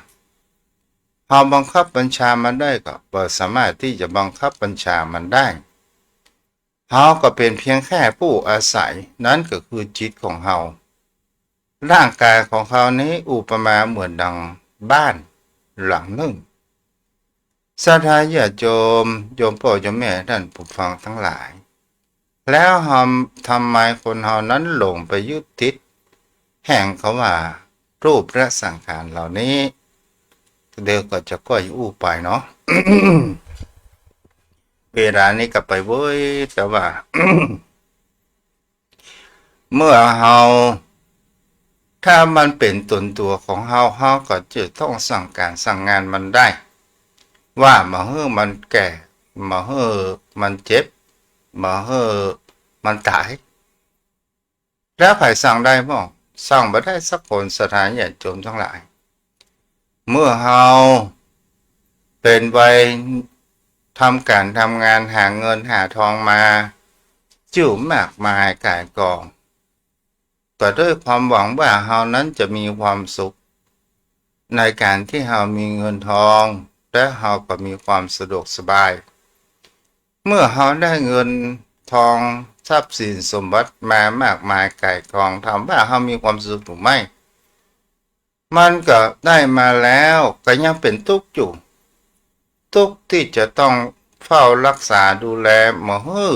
เฮาบังคับบัญชามันได้ก็บ่สามารถที่จะบังคับบัญชามันได้เฮาก็เป็นเพียงแค่ผู้อาศัยนั่นก็คือจิตของเฮาร่างกายของเขานี้อุปมาเหมือนดังบ้านหลังหนึ่งศรัทธาญาติโยมโยมพ่อโยมแม่ท่านผู้ฟังทั้งหลายแล้วทำไมคนเฮานั้นหลงไปยึดติดแห่งเขาว่ารูปและสังขารเหล่านี้เดี๋ยวก็จะก้อยอู้ไปเนาะ เวลานี้กลับไปเว้ยแต่ว่า เมื่อเฮาถ้ามันเป็นตนตัวของเฮาเฮาก็จะต้องสั่งการสั่งงานมันได้ว่ามาเฮ้อมันแก่มาเฮ้อมันเจ็บมาเฮ้อมันตายแล้วไผสั่งได้บ่สั่งบ่ได้สักคนสถานญาติโยมทั้งหลายเมื่อเฮาเป็นวัยทำการทำงานหาเงินหาทองมาจิ้วมากมายก่ายกองก็ด้วยความหวังว่าเฮานั้นจะมีความสุขในการที่เฮามีเงินทองและเฮาก็มีความสะดวกสบายเมื่อเฮาได้เงินทองทรัพย์สินสมบัติมามากมายก่ายกองถามว่าเฮามีความสุขหรือไม่มันก็ได้มาแล้วก็ยังเป็นทุกข์อยู่ทุกข์ที่จะต้องเฝ้ารักษาดูแลบ่ให้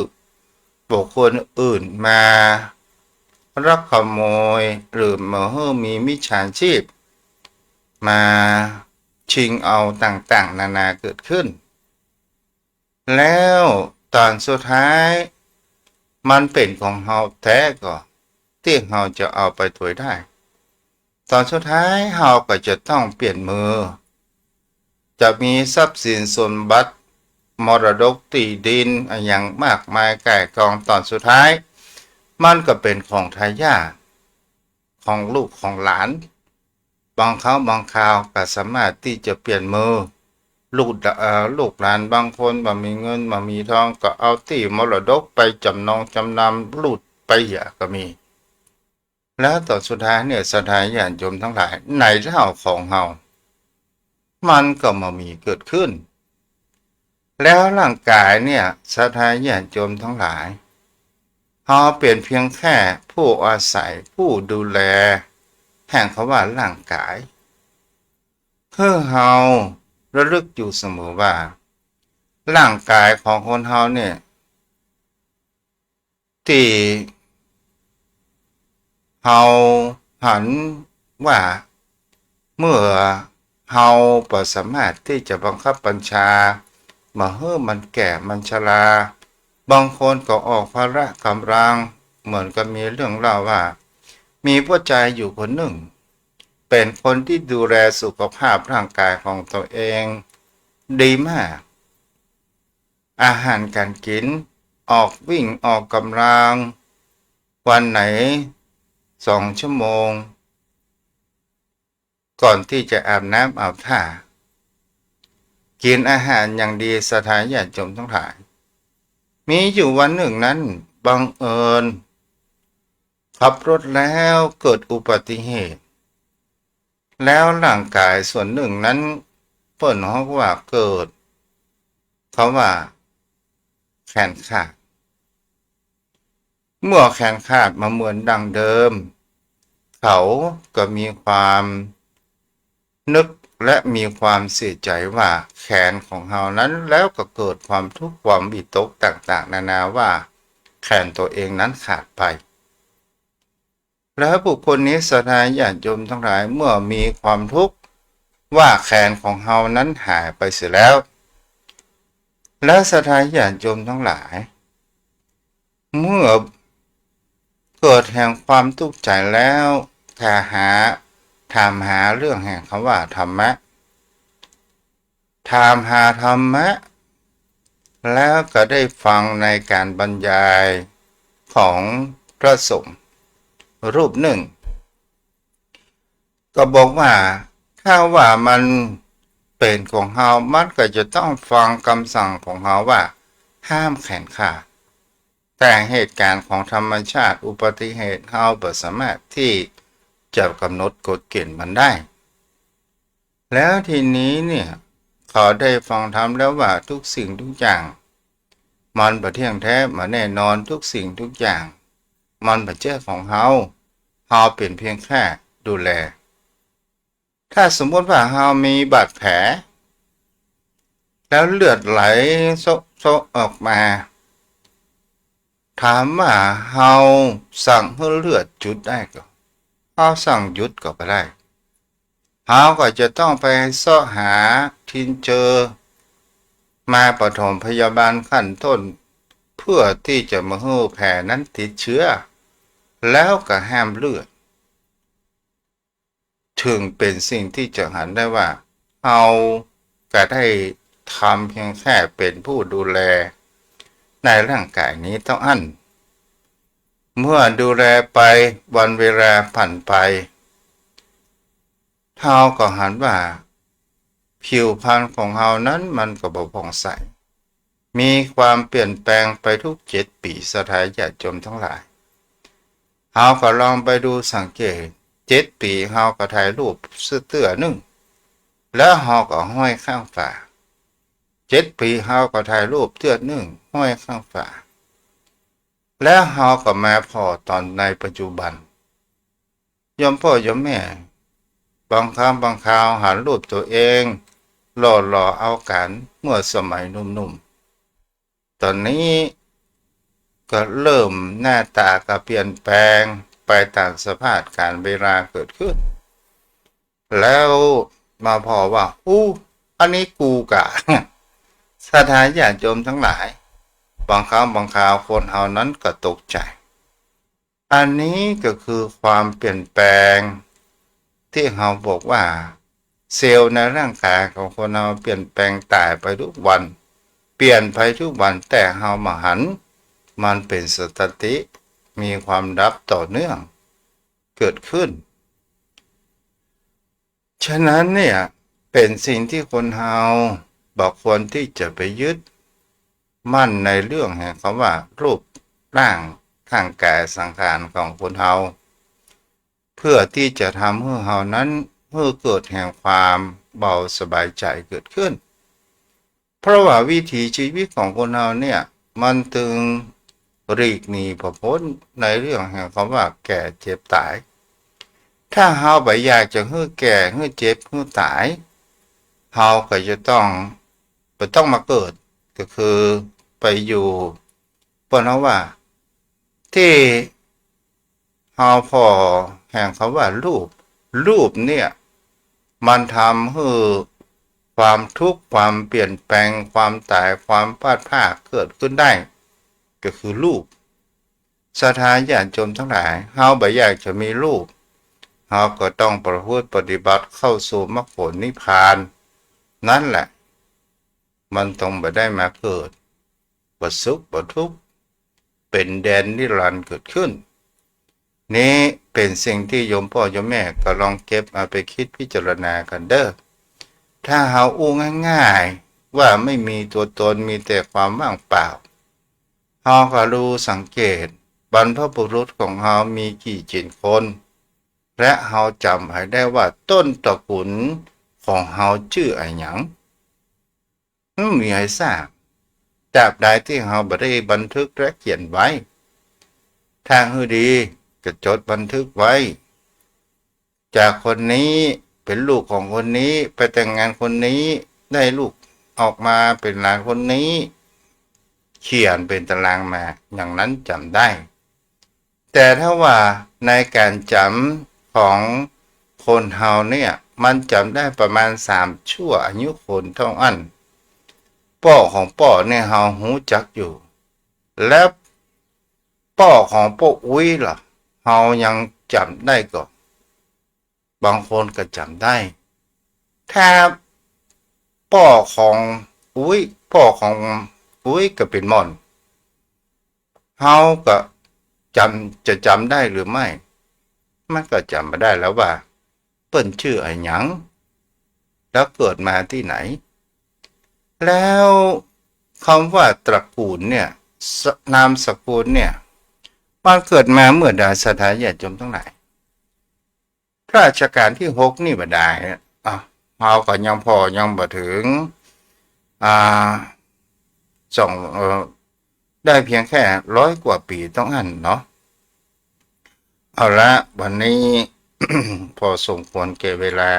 บุคคลอื่นมาลักขโมยหรือบ่ให้มีมิจฉาชีพมาชิงเอาต่างๆนานาเกิดขึ้นแล้วตอนสุดท้ายมันเป็นของเฮาแท้ก็ที่เฮาจะเอาไปถวยได้ตอนสุดท้ายเฮาก็จะต้องเปลี่ยนมือจะมีทรัพย์สินสมบัติมรดกที่ดินอย่างมากมายก่ายกองตอนสุดท้ายมันก็เป็นของทายาทของลูกของหลานบางคราวก็สามารถที่จะเปลี่ยนมือลูกหลานบางคนบ่มีเงินบ่มีทองก็เอาที่มรดกไปจำนองจำนำหลุดไปเหี่ยก็มีแล้วต่อสุดท้ายเนี่ยศรัทธาญาติโยมทั้งหลายในเท่าของเฮามันก็มามีเกิดขึ้นแล้วร่างกายเนี่ยศรัทธาญาติโยมทั้งหลายเฮาเป็นเพียงแค่ผู้อาศัยผู้ดูแลแห่งเขาว่าร่างกายเพื่อเฮาระลึกอยู่เสมอว่าร่างกายของคนเฮาเนี่ยที่เฮาหันว่าเมื่อเฮาบ่สามารถที่จะบังคับบัญชามาให้มันแก่มันชราบางคนก็ออกภาระกำลังเหมือนกับมีเรื่องเล่าว่ามีผู้ชายอยู่คนหนึ่งเป็นคนที่ดูแลสุขภาพร่างกายของตัวเองดีมากอาหารการกินออกวิ่งออกกำลังวันไหน2 ชั่วโมงก่อนที่จะอาบน้ำอาบท่ากินอาหารอย่างดีสถานญาติโยมทั้งหลายมีอยู่วันหนึ่งนั้นบังเอิญขับรถแล้วเกิดอุบัติเหตุแล้วร่างกายส่วนหนึ่งนั้นเปิ้นเฮาว่าเกิดเขาว่าแขนขาดเมื่อแขนขาดมาเหมือนดังเดิมเขาก็มีความนึกและมีความเสียใจว่าแขนของเฮานั้นแล้วก็เกิดความทุกข์ความวิตกต่างๆนานาว่าแขนตัวเองนั้นขาดไปแล้วบุคคลนี้ศรัทธาญาติโยมทั้งหลายเมื่อมีความทุกข์ว่าแขนของเฮานั้นหายไปเสียแล้วและศรัทธาญาติโยมทั้งหลายเมื่อเกิดแห่งความทุกข์ใจแล้วถามหาเรื่องแห่งคำว่าธรรมะถามหาธรรมะแล้วก็ได้ฟังในการบรรยายของพระสงฆ์รูปหนึ่งก็บอกว่าถ้าว่ามัน เป็นของเฮามันก็จะต้องฟังคำสั่งของเฮาว่าห้ามแขนขาดแต่เหตุการณ์ของธรรมชาติอุบัติเหตุเฮาบ่สามารถที่จะกำหนดกฎเกณฑ์มันได้แล้วทีนี้เนี่ยเขาได้ฟังธรรมแล้วว่าทุกสิ่งทุกอย่างมันบ่เที่ยงแท้มาแน่นอนทุกสิ่งทุกอย่างมันบ่ใช่ของเฮาเป็นเพียงแค่ดูแลถ้าสมมติว่าเฮามีบาดแผลแล้วเลือดไหลโซออกมาถามว่าเฮาสั่งให้เลือดหยุดได้ก็เฮาสั่งหยุดก็บ่ได้เฮาก็จะต้องไปเสาะหาทินเจอมาปฐมพยาบาลขั้นต้นเพื่อที่จะมาให้แผลนั้นติดเชื้อแล้วก็ห้ามเลือดถึงเป็นสิ่งที่จะหันได้ว่าเราก็ได้ทำเพียงแค่เป็นผู้ดูแลในร่างกายนี้เท่านั้นเมื่อดูแลไปวันเวลาผ่านไปเฮาก็หันว่าผิวพรรณของเฮานั้นมันก็บ่ผ่องใสมีความเปลี่ยนแปลงไปทุก7 ปีสถานญาติโยมทั้งหลายเฮาก็ลองไปดูสังเกต7 ปีเฮาก็ถ่ายรูปเสื้อหนึ่งแล้วเฮาก็ห้อยข้างฝา7 ปีเฮาก็ถ่ายรูปเสื้อหนึ่งห้อยข้างฝาแล้วเฮาก็มาพอตอนในปัจจุบันยมพ่อยมแม่บางครั้งบางคราวหันรูปตัวเองหล่อเอากันเมื่อสมัยหนุ่มๆตอนนี้ก็เริ่มหน้าตาก็เปลี่ยนแปลงไปตามสภาพการเวลาเกิดขึ้นแล้วมาพอว่าอันนี้กูกะ สถานญาติโยมทั้งหลายบางครั้งบางคราวคนเฮานั้นก็ตกใจอันนี้ก็คือความเปลี่ยนแปลงที่เฮาบอกว่าเซลล์ในร่างกายของคนเราเปลี่ยนแปลงตายไปทุกวันเปลี่ยนไปทุกวันแต่เฮามาหันมันเป็นสถิติมีความดับต่อเนื่องเกิดขึ้นฉะนั้นเนี่ยเป็นสิ่งที่คนเฮาบอกควรที่จะไปยึดมั่นในเรื่องแห่งคำว่ารูปร่างทางกายสังขารของคนเฮาเพื่อที่จะทำให้เฮานั้นเมื่อเกิดแห่งความเบาสบายใจเกิดขึ้นเพราะว่าวิถีชีวิตของคนเฮาเนี่ยมันถึงหลีกหนีพ้นในเรื่องแห่งคำว่าแก่เจ็บตายถ้าเฮาบ่อยากจะให้แก่ให้เจ็บให้ตายเฮาก็จะต้องมาเกิดก็คือไปอยู่เพราะว่าที่เฮาพอแห่งคำว่ารูปเนี่ยมันทำให้ความทุกข์ความเปลี่ยนแปลงความตายความพลาดพลาดเกิดขึ้นได้ก็คือรูปสถานญาติโยมทั้งหลายเฮาบ่อยากจะมีรูปเฮาก็ต้องประพฤติปฏิบัติเข้าสู่มรรคผลนิพพานนั่นแหละมันต้องบ่ได้มาเกิดบ่สุขบ่ทุกข์เป็นแดนนิรันดร์เกิดขึ้นนี้เป็นสิ่งที่โยมพ่อโยมแม่ก็ลองเก็บเอาไปคิดพิจารณากันเด้อถ้าเฮาอู้ง่ายๆว่าไม่มีตัวตนมีแต่ความว่างเปล่าเฮาก็รู้สังเกตบรรพบุรุษของเฮามีกี่คนและเฮาจำให้ได้ว่าต้นตระกูลของเฮาชื่ออะไรหยังไม่มีให้ทราบตราบใดที่เฮาบ่ได้บันทึกและเขียนไว้ทางที่ดีก็จดบันทึกไว้จากคนนี้เป็นลูกของคนนี้ไปแต่งงานคนนี้ได้ลูกออกมาเป็นหลานคนนี้เขียนเป็นตารางมาอย่างนั้นจำได้แต่ถ้าว่าในการจำของคนเฮาเนี่ยมันจำได้ประมาณ3ชั่วอายุคนเท่านั้นพ่อของพ่อเนี่ยเฮารู้จักอยู่แล้วพ่อของพ่ออุ้ยล่ะเฮายังจำได้ก็บางคนก็จำได้ถ้าพ่อของอุ้ยก็เป็นม่อนเฮาก็จะจำได้หรือไม่มันก็จำไม่ได้แล้วว่าเปิ้นชื่อไอ้หยัง แล้วเกิดมาที่ไหนแล้วคำว่าตระกูลเนี่ยนามสกุลเนี่ยมันเกิดมาเมื่อใดสถานญาติโยมทั้งหลายราชการที่6นี่บ่ได้เราก็ยังพอยังบ่ถึงสองได้เพียงแค่100 กว่าปีต้องอันเนาะเอาละวันนี้ พอสมควรแก่เวลา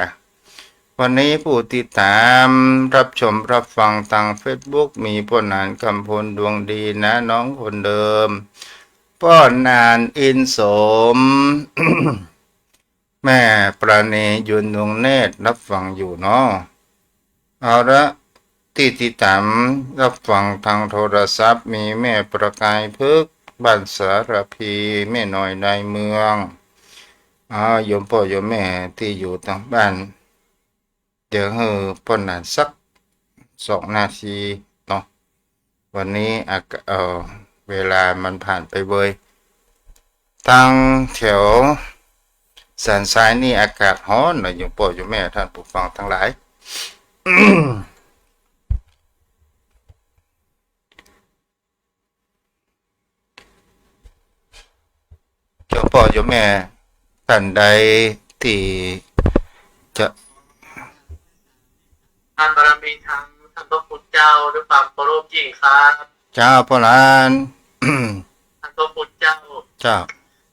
วันนี้ผู้ติดตามรับชมรับฟังทาง Facebook มีพ่อนานกำพลดวงดีนะน้องคนเดิมพ่อนานอินสม แม่ประณียุนดวงเนตรรับฟังอยู่เนาะเอาละที่ติดตามรับฟังทางโทรศัพท์มีแม่ประกายพึกษ์บ้านสารพีแม่น้อยในเมืองโยมพ่อโยมแม่ที่อยู่ทางบ้านเดี๋ยวพ่อนานสัก2 นาทีเนาะวันนี้เวลามันผ่านไปเว้ยทางแถวสันทรายนี่อากาศร้อนนะโยมพ่อโยมแม่ท่านผู้ฟังทั้งหลาย โยมพ่อโยมแม่ท่านใดที่จะทานบารมีธรรมท่านพระพุทธเจ้าด้วยความเคารพยิ่งครับ เจ้าพ่อหลาน ท่านพระพุทธเจ้า เจ้า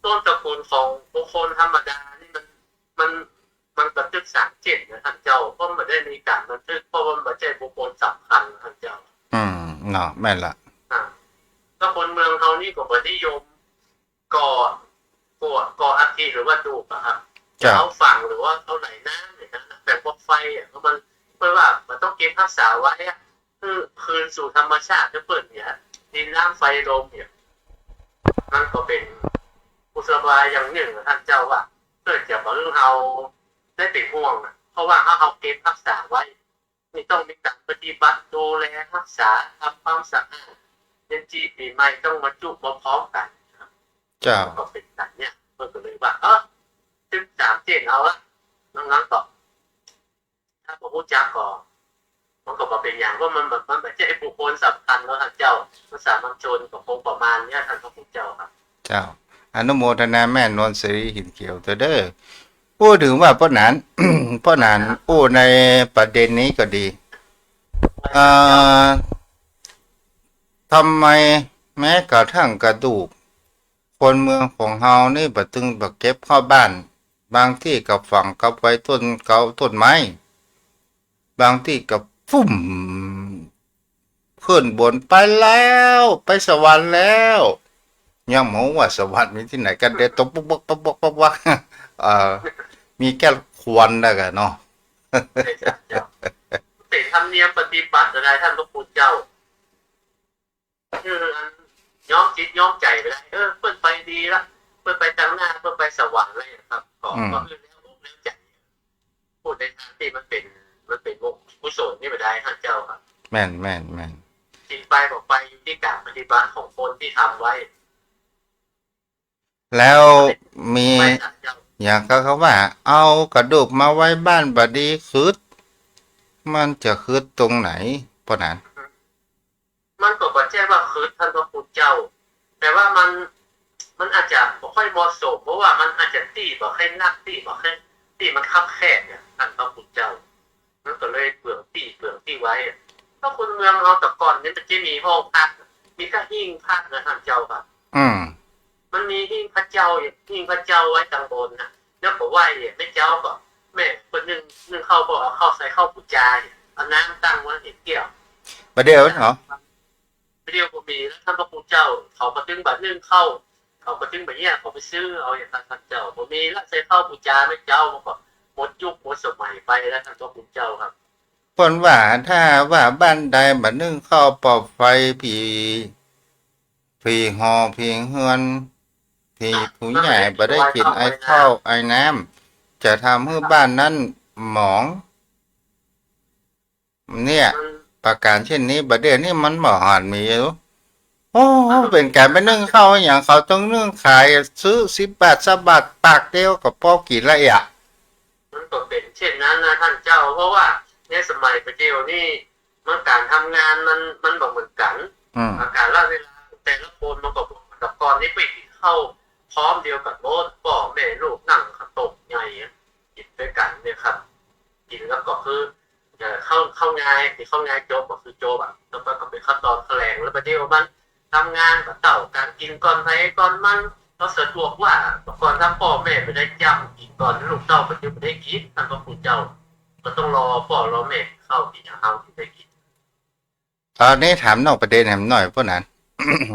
ต้นตระกูลของบุคคลธรรมดานี่มันบันทึก37นะท่านเจ้าเพราะมันได้มีการบันทึกเพราะว่ามันไม่ใช่บุคคลสำคัญท่านเจ้าเนาะแม่นละถ้าคนเมืองเขานี่ก็บ่นิยมก่ออัฐิหรือว่าดูปอะครับเขาฝังหรือว่าเขาไหลน้ำเนี่ยนะแต่พวกไฟอ่ะเพราะมันเพื่อว่ามันต้องเก็บรักษาไว้คือคืนสู่ธรรมชาติจะเปิดเนี่ยดินน้ำไฟลมเนี่ยนั่นก็เป็นกุศลบายอย่างหนึ่งท่านเจ้าว่าเกิดจากเรื่องเราได้เป็นห่วงนะเพราะว่าถ้าเราเก็บรักษาไว้นี่ต้องมีการปฏิบัติดูแลรักษาทำความสะอาดเป็นจีปีใหม่ต้องมาจุมาพร้อมกันเจ้าก็เป็นแบบเนี้ยเพื่อก็เลยว่า37เอาละงั้นก็ถ้าผมพูดจาก่อนมันก็เป็นอย่างว่ามันไม่ใช่บุคคลสำคัญแล้วท่านเจ้าภาษามังชนกับคงประมาณเนี้ยท่านพระพุทธเจ้าครับเจ้าอนุโมทนาแม่นวลศรีหินเขียวเด้อพูดถึงว่าพ่อหนาน พ่อหนานพูดในประเด็นนี้ก็ดีทำไมแม้กระทั่งกระดูกคนเมืองของเฮานี่บ่ตึงบ่เก็บเข้าบ้านบางที่กับฝังกับไว้ต้นไม้บางที่กับฟุ่มขึ้นบนไปแล้วไปสวรรค์แล้วยังหมูว่าสวรรค์มีที่ไหนกันเด็ดตบปุ๊บปุ๊บปุ๊บปุ๊บปุ๊บมีแค่ควันได้กันเนาะเป็นธรรมเนียมปฏิบัติอะไรท่านพระพุทธเจ้าย้อมจิตย้อมใจไปได้เปิดไปดีละเปิดไปทางหน้าเปิดไปสวรรค์เลยครับก็คือแล้วใจพูดในทางที่มันเป็นกุศลนี่ไม่ได้ท่านเจ้าครับแม่นจิตไปบอกไปอยู่ที่การปฏิบัติของคนที่ทำไว้แล้วมีอย่างเขาว่าเอากระดูกมาไว้บ้านบดีคืดมันจะคืดตรงไหนพ่อหนานมันก็บ่ใช่ว่าคืดท่านพระพุทธเจ้าแต่ว่ามันอาจจะบ่ค่อยเหมาะสมเพราะว่ามันอาจจะตีบ่ค่อยนักตีบ่ค่อยตีมันคับแคบเนี่ยท่านพระพุทธเจ้ามันก็เลยเปลืองที่ไว้ถ้าคนเมืองเราแต่ก่อนนี้จะมีห้องพักมีก็หิ้งพักนะท่านเจ้าครับมันมีหิ้งพระเจ้าไว้ตางบนนะแล้วก็ไหว้เนี่ยแม่เจ้าก็แม่คนนึงเข้าก็เอาเข้าใส่เข้าปูจาเอาน้ำตั้งไว้เห็นเกี่ยวประเดี๋ยวเหรอประเดี๋ยวก็มีแล้วท่านพระพุทธเจ้าเขามาถึงบัดนึงเข้าเขามาถึงบัดเนี้ยเขาไปซื้อเอาอย่างท่านเจ้าผมมีแล้วใส่เข้าปูจาแม่เจ้ามันก็หมดยุคหมดสมัยไปแล้วท่านพระพุทธเจ้าครับคนว่าถ้าว่าบ้านใดบัดนึงเข้าปอบไฟผีหอผีเฮือนผีผู้ใหญ่บ่ได้กินไอ้ข้าวไอ้น้ำจะทำให้บ้านนั้นหมองเนี่ยประการเช่นนี้บัดเดี๋ยวนี้มันบ่หันมีอยู่โอ้เป็นการไปนึ่งข้าวอย่างเขาต้องนึ่งขายซื้อ10 บาท20 บาทปากเดียวกับพอกินละอ่ะมันก็เป็นเช่นนั้นนะท่านเจ้าเพราะว่า ในสมัยปัจจุบันนี่มันการทำงานมันบอกเหมือนกัน อืม การล่าเวลาแต่ละคนมันก็บอกกับก่อนนี้ไปกินข้าวพร้อมเดียวกันโน้ตพ่อแม่ลูกนั่งข้าวต้มใหญ่กินด้วยกันเนี่ยครับกินแล้วก็คือเข้างานที่เข้างานโจ๊กก็คือโจ๊กอะแล้วก็เป็นขั้นตอนแถลงแล้วประเดี๋ยวมันทำงานกับเต่าการกินก่อนไปก่อนมันก็สะดวกว่าก่อนถ้าพ่อแม่ไม่ได้จำกินก่อนลูกเต้าประเดี๋ยวไม่ได้กินท่านก็คุณเจ้าก็ต้องรอพ่อรอแม่เข้ากินเอาที่ได้กิน ตอนนี้ถามนอกประเด็นแหมหน่อยพวกนั้น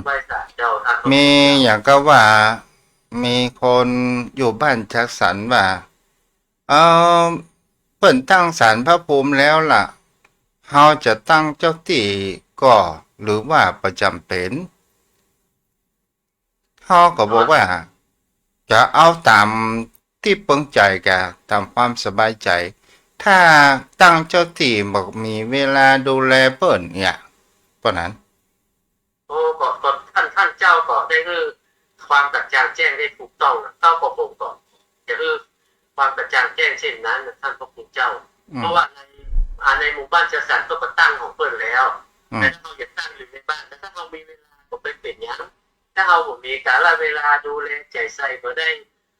ไม่สาเจ้าท่านก็ มีอย่างก็ว่ามีคนอยู่บ้านจัดสรรว่าเออเปิ่นตั้งศาลพระภูมิแล้วล่ะเฮาจะตั้งเจ้าที่ก็หรือว่าประจำเป็นเฮาก็บอกว่า จะเอาตามที่เปิงใจแกตามความสบายใจ ถ้าตั้งเจ้าที่บอกมีเวลาดูแลเปิ้นเนี่ยเพราะนั้น โอ้ก็ท่านเจ้าก็ได้คือความกระจ่างแจ้งได้ถูกต้องนะเข้าประพงก่อนจะคือความกระจ่างแจ้งเช่นนั้นนะท่านพระคุณเจ้า เพราะว่าในหมู่บ้านจัดสรรก็ตั้งของเปิ้นแล้วแต่ถ้าเราอยากตั้งอยู่ในบ้านแต่ถ้าเรามีเวลาก็ไปเป็นอย่างถ้าเราผมมีการละเวลาดูแลใจใส่ก็ได้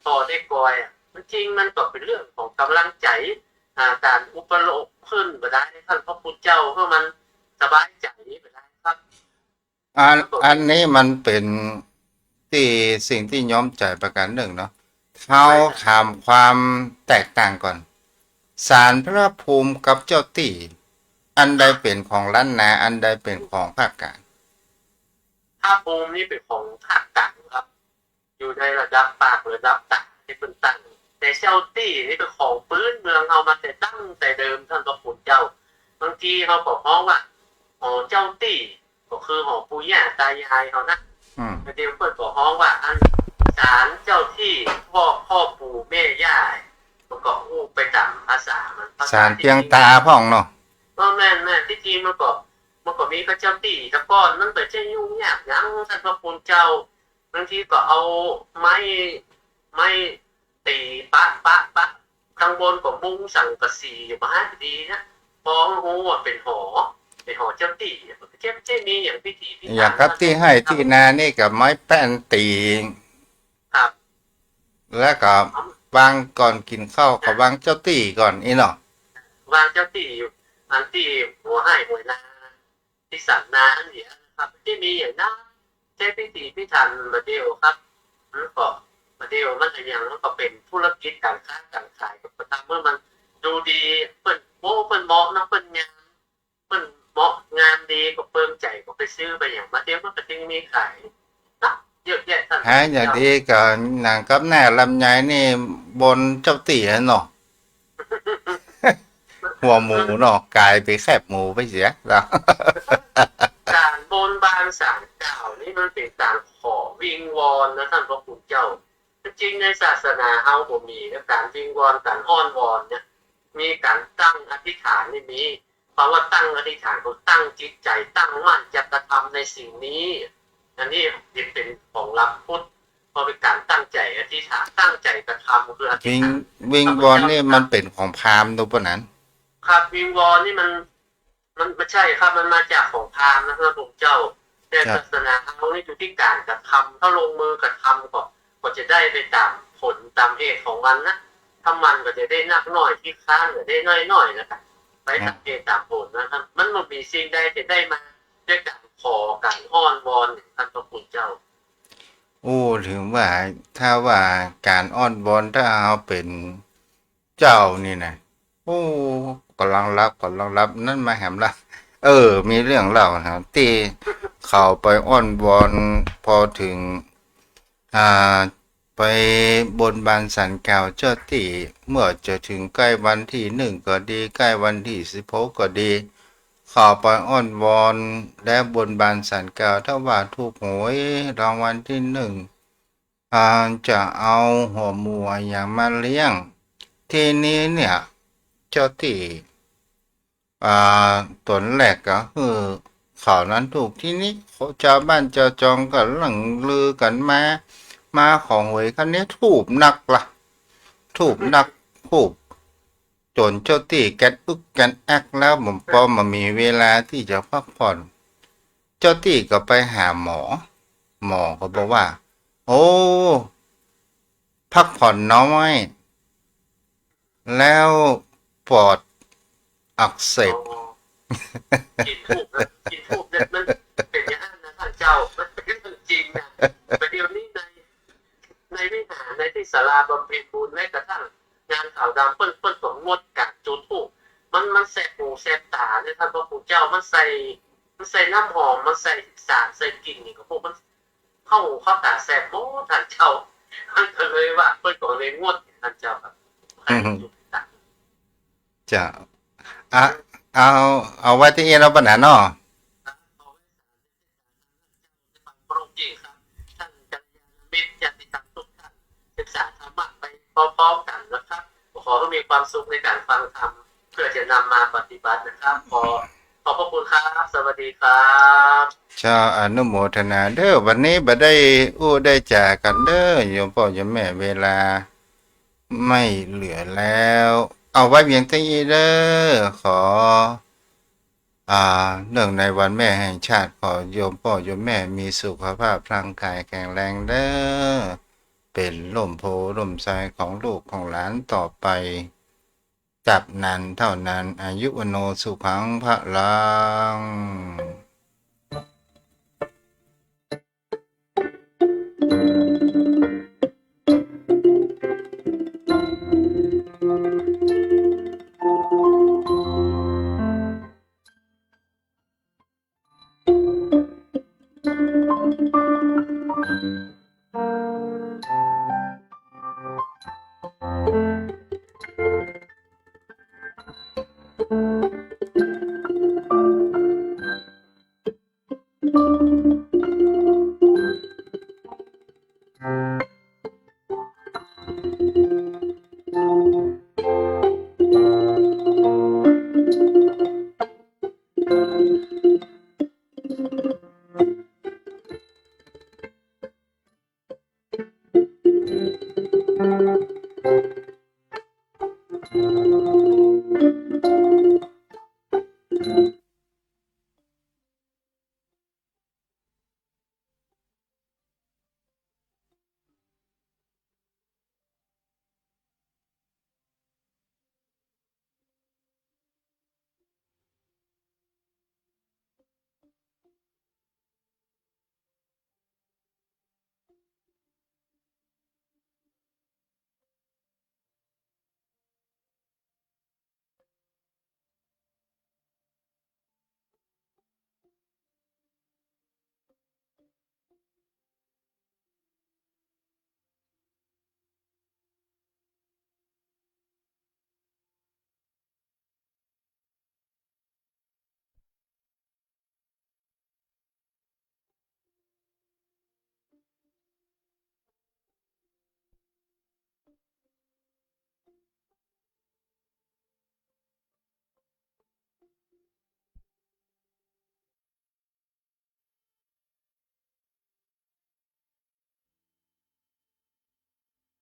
พอได้กอยมันจริงมันก็เป็นเรื่องของกำลังใจการอุปโลกขึ้นก็ได้ท่านพระคุณเจ้าเพื่อมันสบายใจก็ได้ครับ อันนี้มันเป็นที่สิ่งที่ย้อมใจประการหนึ่งเนาะเขาถามความแตกต่างก่อนศาลพระภูมิกับเจ้าที่อันใดเป็นของล้านนาอันใดเป็นของภาคกลาง ภาพภูมินี่เป็นของภาคกลางครับ อยู่ในระดับปากระดับตักที่เป็นตั้งแต่เจ้าตี้นี่เป็นของพื้นเมืองเอามาแต่ตั้งแต่เดิมท่านพระคุณเจ้าบางทีเขาบอกฮ้องว่าเจ้าตี้ก็คือของปู่ย่าตายายเขานะบางทีเปิดบอกฮ้องว่าอันศาลเจ้าที่พ่อปู่แม่ย่ามันก็อู้ไปตามภาษามันศาลเพียงตาพ่องเนาะแม่ที่จริงมันก็มีพระเจ้าตี้ตะก้อนมันเปิดจะยุ่งยากยังท่านพระคุณเจ้าบางทีก็เอาไม้ตีปะข้างบนก็มุ้งสังกะสีอยู่มาให้ดีนะพอหูว่าเป็นหอเจ้าตีเจ้มีอย่างพิธีอย่างครับที่ให้ที่นานี่กับไม้แป้นตีครับแล้วก็วางก่อนกินข้าวก็วางเจ้าตีก่อนอีเนาะวางเจ้าตีอยู่อันที่หัวให้หัวนาที่สันนาอันเนี้ยครับที่มีอย่างนั้นใช้พิธีพิธันมาเดียวครับแล้วก็มาเดียวมันอย่างแล้วก็เป็นธุรกิจการค้าการขายก็ตามเมื่อมันดูดีเปิ้นโม้เปิ้นเหมาะนะเปิ้นงามเปิ้นเหมาะงามดีก็เพิ่มใจก็ไปซื้อไปอย่างมาเดียวมันก็จึงมีขายนะเยอะแยะท่านอย่างดีก็หนังกับแน่ลำไยนี่บนเจ้าตีเนาะ หัวหมูเนาะกลายไปแคบหมูไปเสียแล้ว การบนบานศาลเก่านี่มันเป็นการขอวิงวอนนะท่านพระคุณเจ้าจริงในศาสนาเฮาบ่มีการวิงวอนการอ้อนวอนเนี่ยมีการตั้งอธิษฐานนี่มีเพราะว่าตั้งอธิษฐานก็ตั้งจิตใจตั้งมั่นจะกระทำในสิ่งนี้อันนี้เป็นของรับพุทธพอเป็นการตั้งใจอธิษฐานตั้งใจกระทำคืออธิษฐานวิงวอนนี่มันเป็นของพราหมณ์ตัวปนั้นครับวิงวอนนี่มันไม่ใช่ครับมันมาจากของพราหมณ์นะครับผมเจ้าแต่ศาสนาเขานี่อยู่ที่การกระทำถ้าลงมือกระทำก็จะได้ไปตามผลตามเหตุของมันนะถ้ามันก็จะได้นักน้อยที่ค้านหรือได้น้อยนะครับไปตามเหตุตามผลนะครับมันมีสิ่งใดจะได้มาด้วยการขอการอ้อนวอนท่านพระคุณเจ้าโอ้ถึงว่าถ้าว่าการอ้อนวอนถ้าเอาเป็นเจ้านี่นะโอ้กำลังรับนั่นมาแหมละมีเรื่องเล่าครับที่เขาไปอ้อนวอนพอถึงไปบนบานสันกล่าวเจ้าที่เมื่อจะถึงใกล้วันที่1ก็ดีใกล้วันที่16ก็ดีเข้าไปอ้อนวอนและบนบานสันกล่าวถ้าว่าถูกหวยรางวัลที่1จะเอาหัวหมูอย่างมาเลี้ยงทีนี้เนี่ยเจ้าที่ตนแรกก็คือเขานั้นถูกที่นี้ชาวบ้านชาวจองก็หลังลือกันมาของหวยคันนี้ถูกนักละถูกนักถูก จนเจ้าตี้แกนอึกแกนแอกแล้วผมพอมามีเวลาที่จะพักผ่อน เจ้าตี้ก็ไปหาหมอ หมอก็บอกว่า โอ้ พักผ่อนน้อย แล้วปอดอักเสบ กินทูบนะกินทูบเนี่ยมันเป็นอย่างนั้นนะท่านเจ้ามันเป็นเรื่องจริงนะแต่เดี๋ยวนี้ในวิหารในที่ศาลาบำเพ็ญบุญแม้กระทั่งงานขาวดำเปิ้นของงดการจุดธูปมันแสบหูแสบตาเนี่ยท่านพระคุณเจ้ามันใส่น้ำหอมมันใส่สารใส่กลิ่นนี่ก็พวกมันเข้าหูเข้าตาแสบโมท่านเจ้าท่านก็เลยว่าเปิ้นก็เลยงดท่านเจ้าแบบให้จุดต่าง จะอ่ะเอาเอาไว้ที่เราปัญหาเนาะ พระองค์จริงครับท่านกัลยาณมิตรญาติธรรมทุกท่านศึกษาธรรมะไปพร้อมๆกันนะครับขอให้มีความสุขในการฟังธรรมเพื่อจะนำมาปฏิบัตินะครับขอพระคุณครับสวัสดีครับ ชาอนุโมทนาเด้อวันนี้บ่ได้อู้ได้จากกันเด้อโยมพ่อโยมแม่เวลาไม่เหลือแล้ว เอาไว้เพียงเท่านี้เด้อขอเนื่องในวันแม่แห่งชาติขอโยมพ่อโยมแม่มีสุขภาพร่างกายแข็งแรงเด้อเป็นร่มโพร่มไทรของลูกของหลานต่อไปจับนานเท่านั้นอายุวโนสุขังพระลัง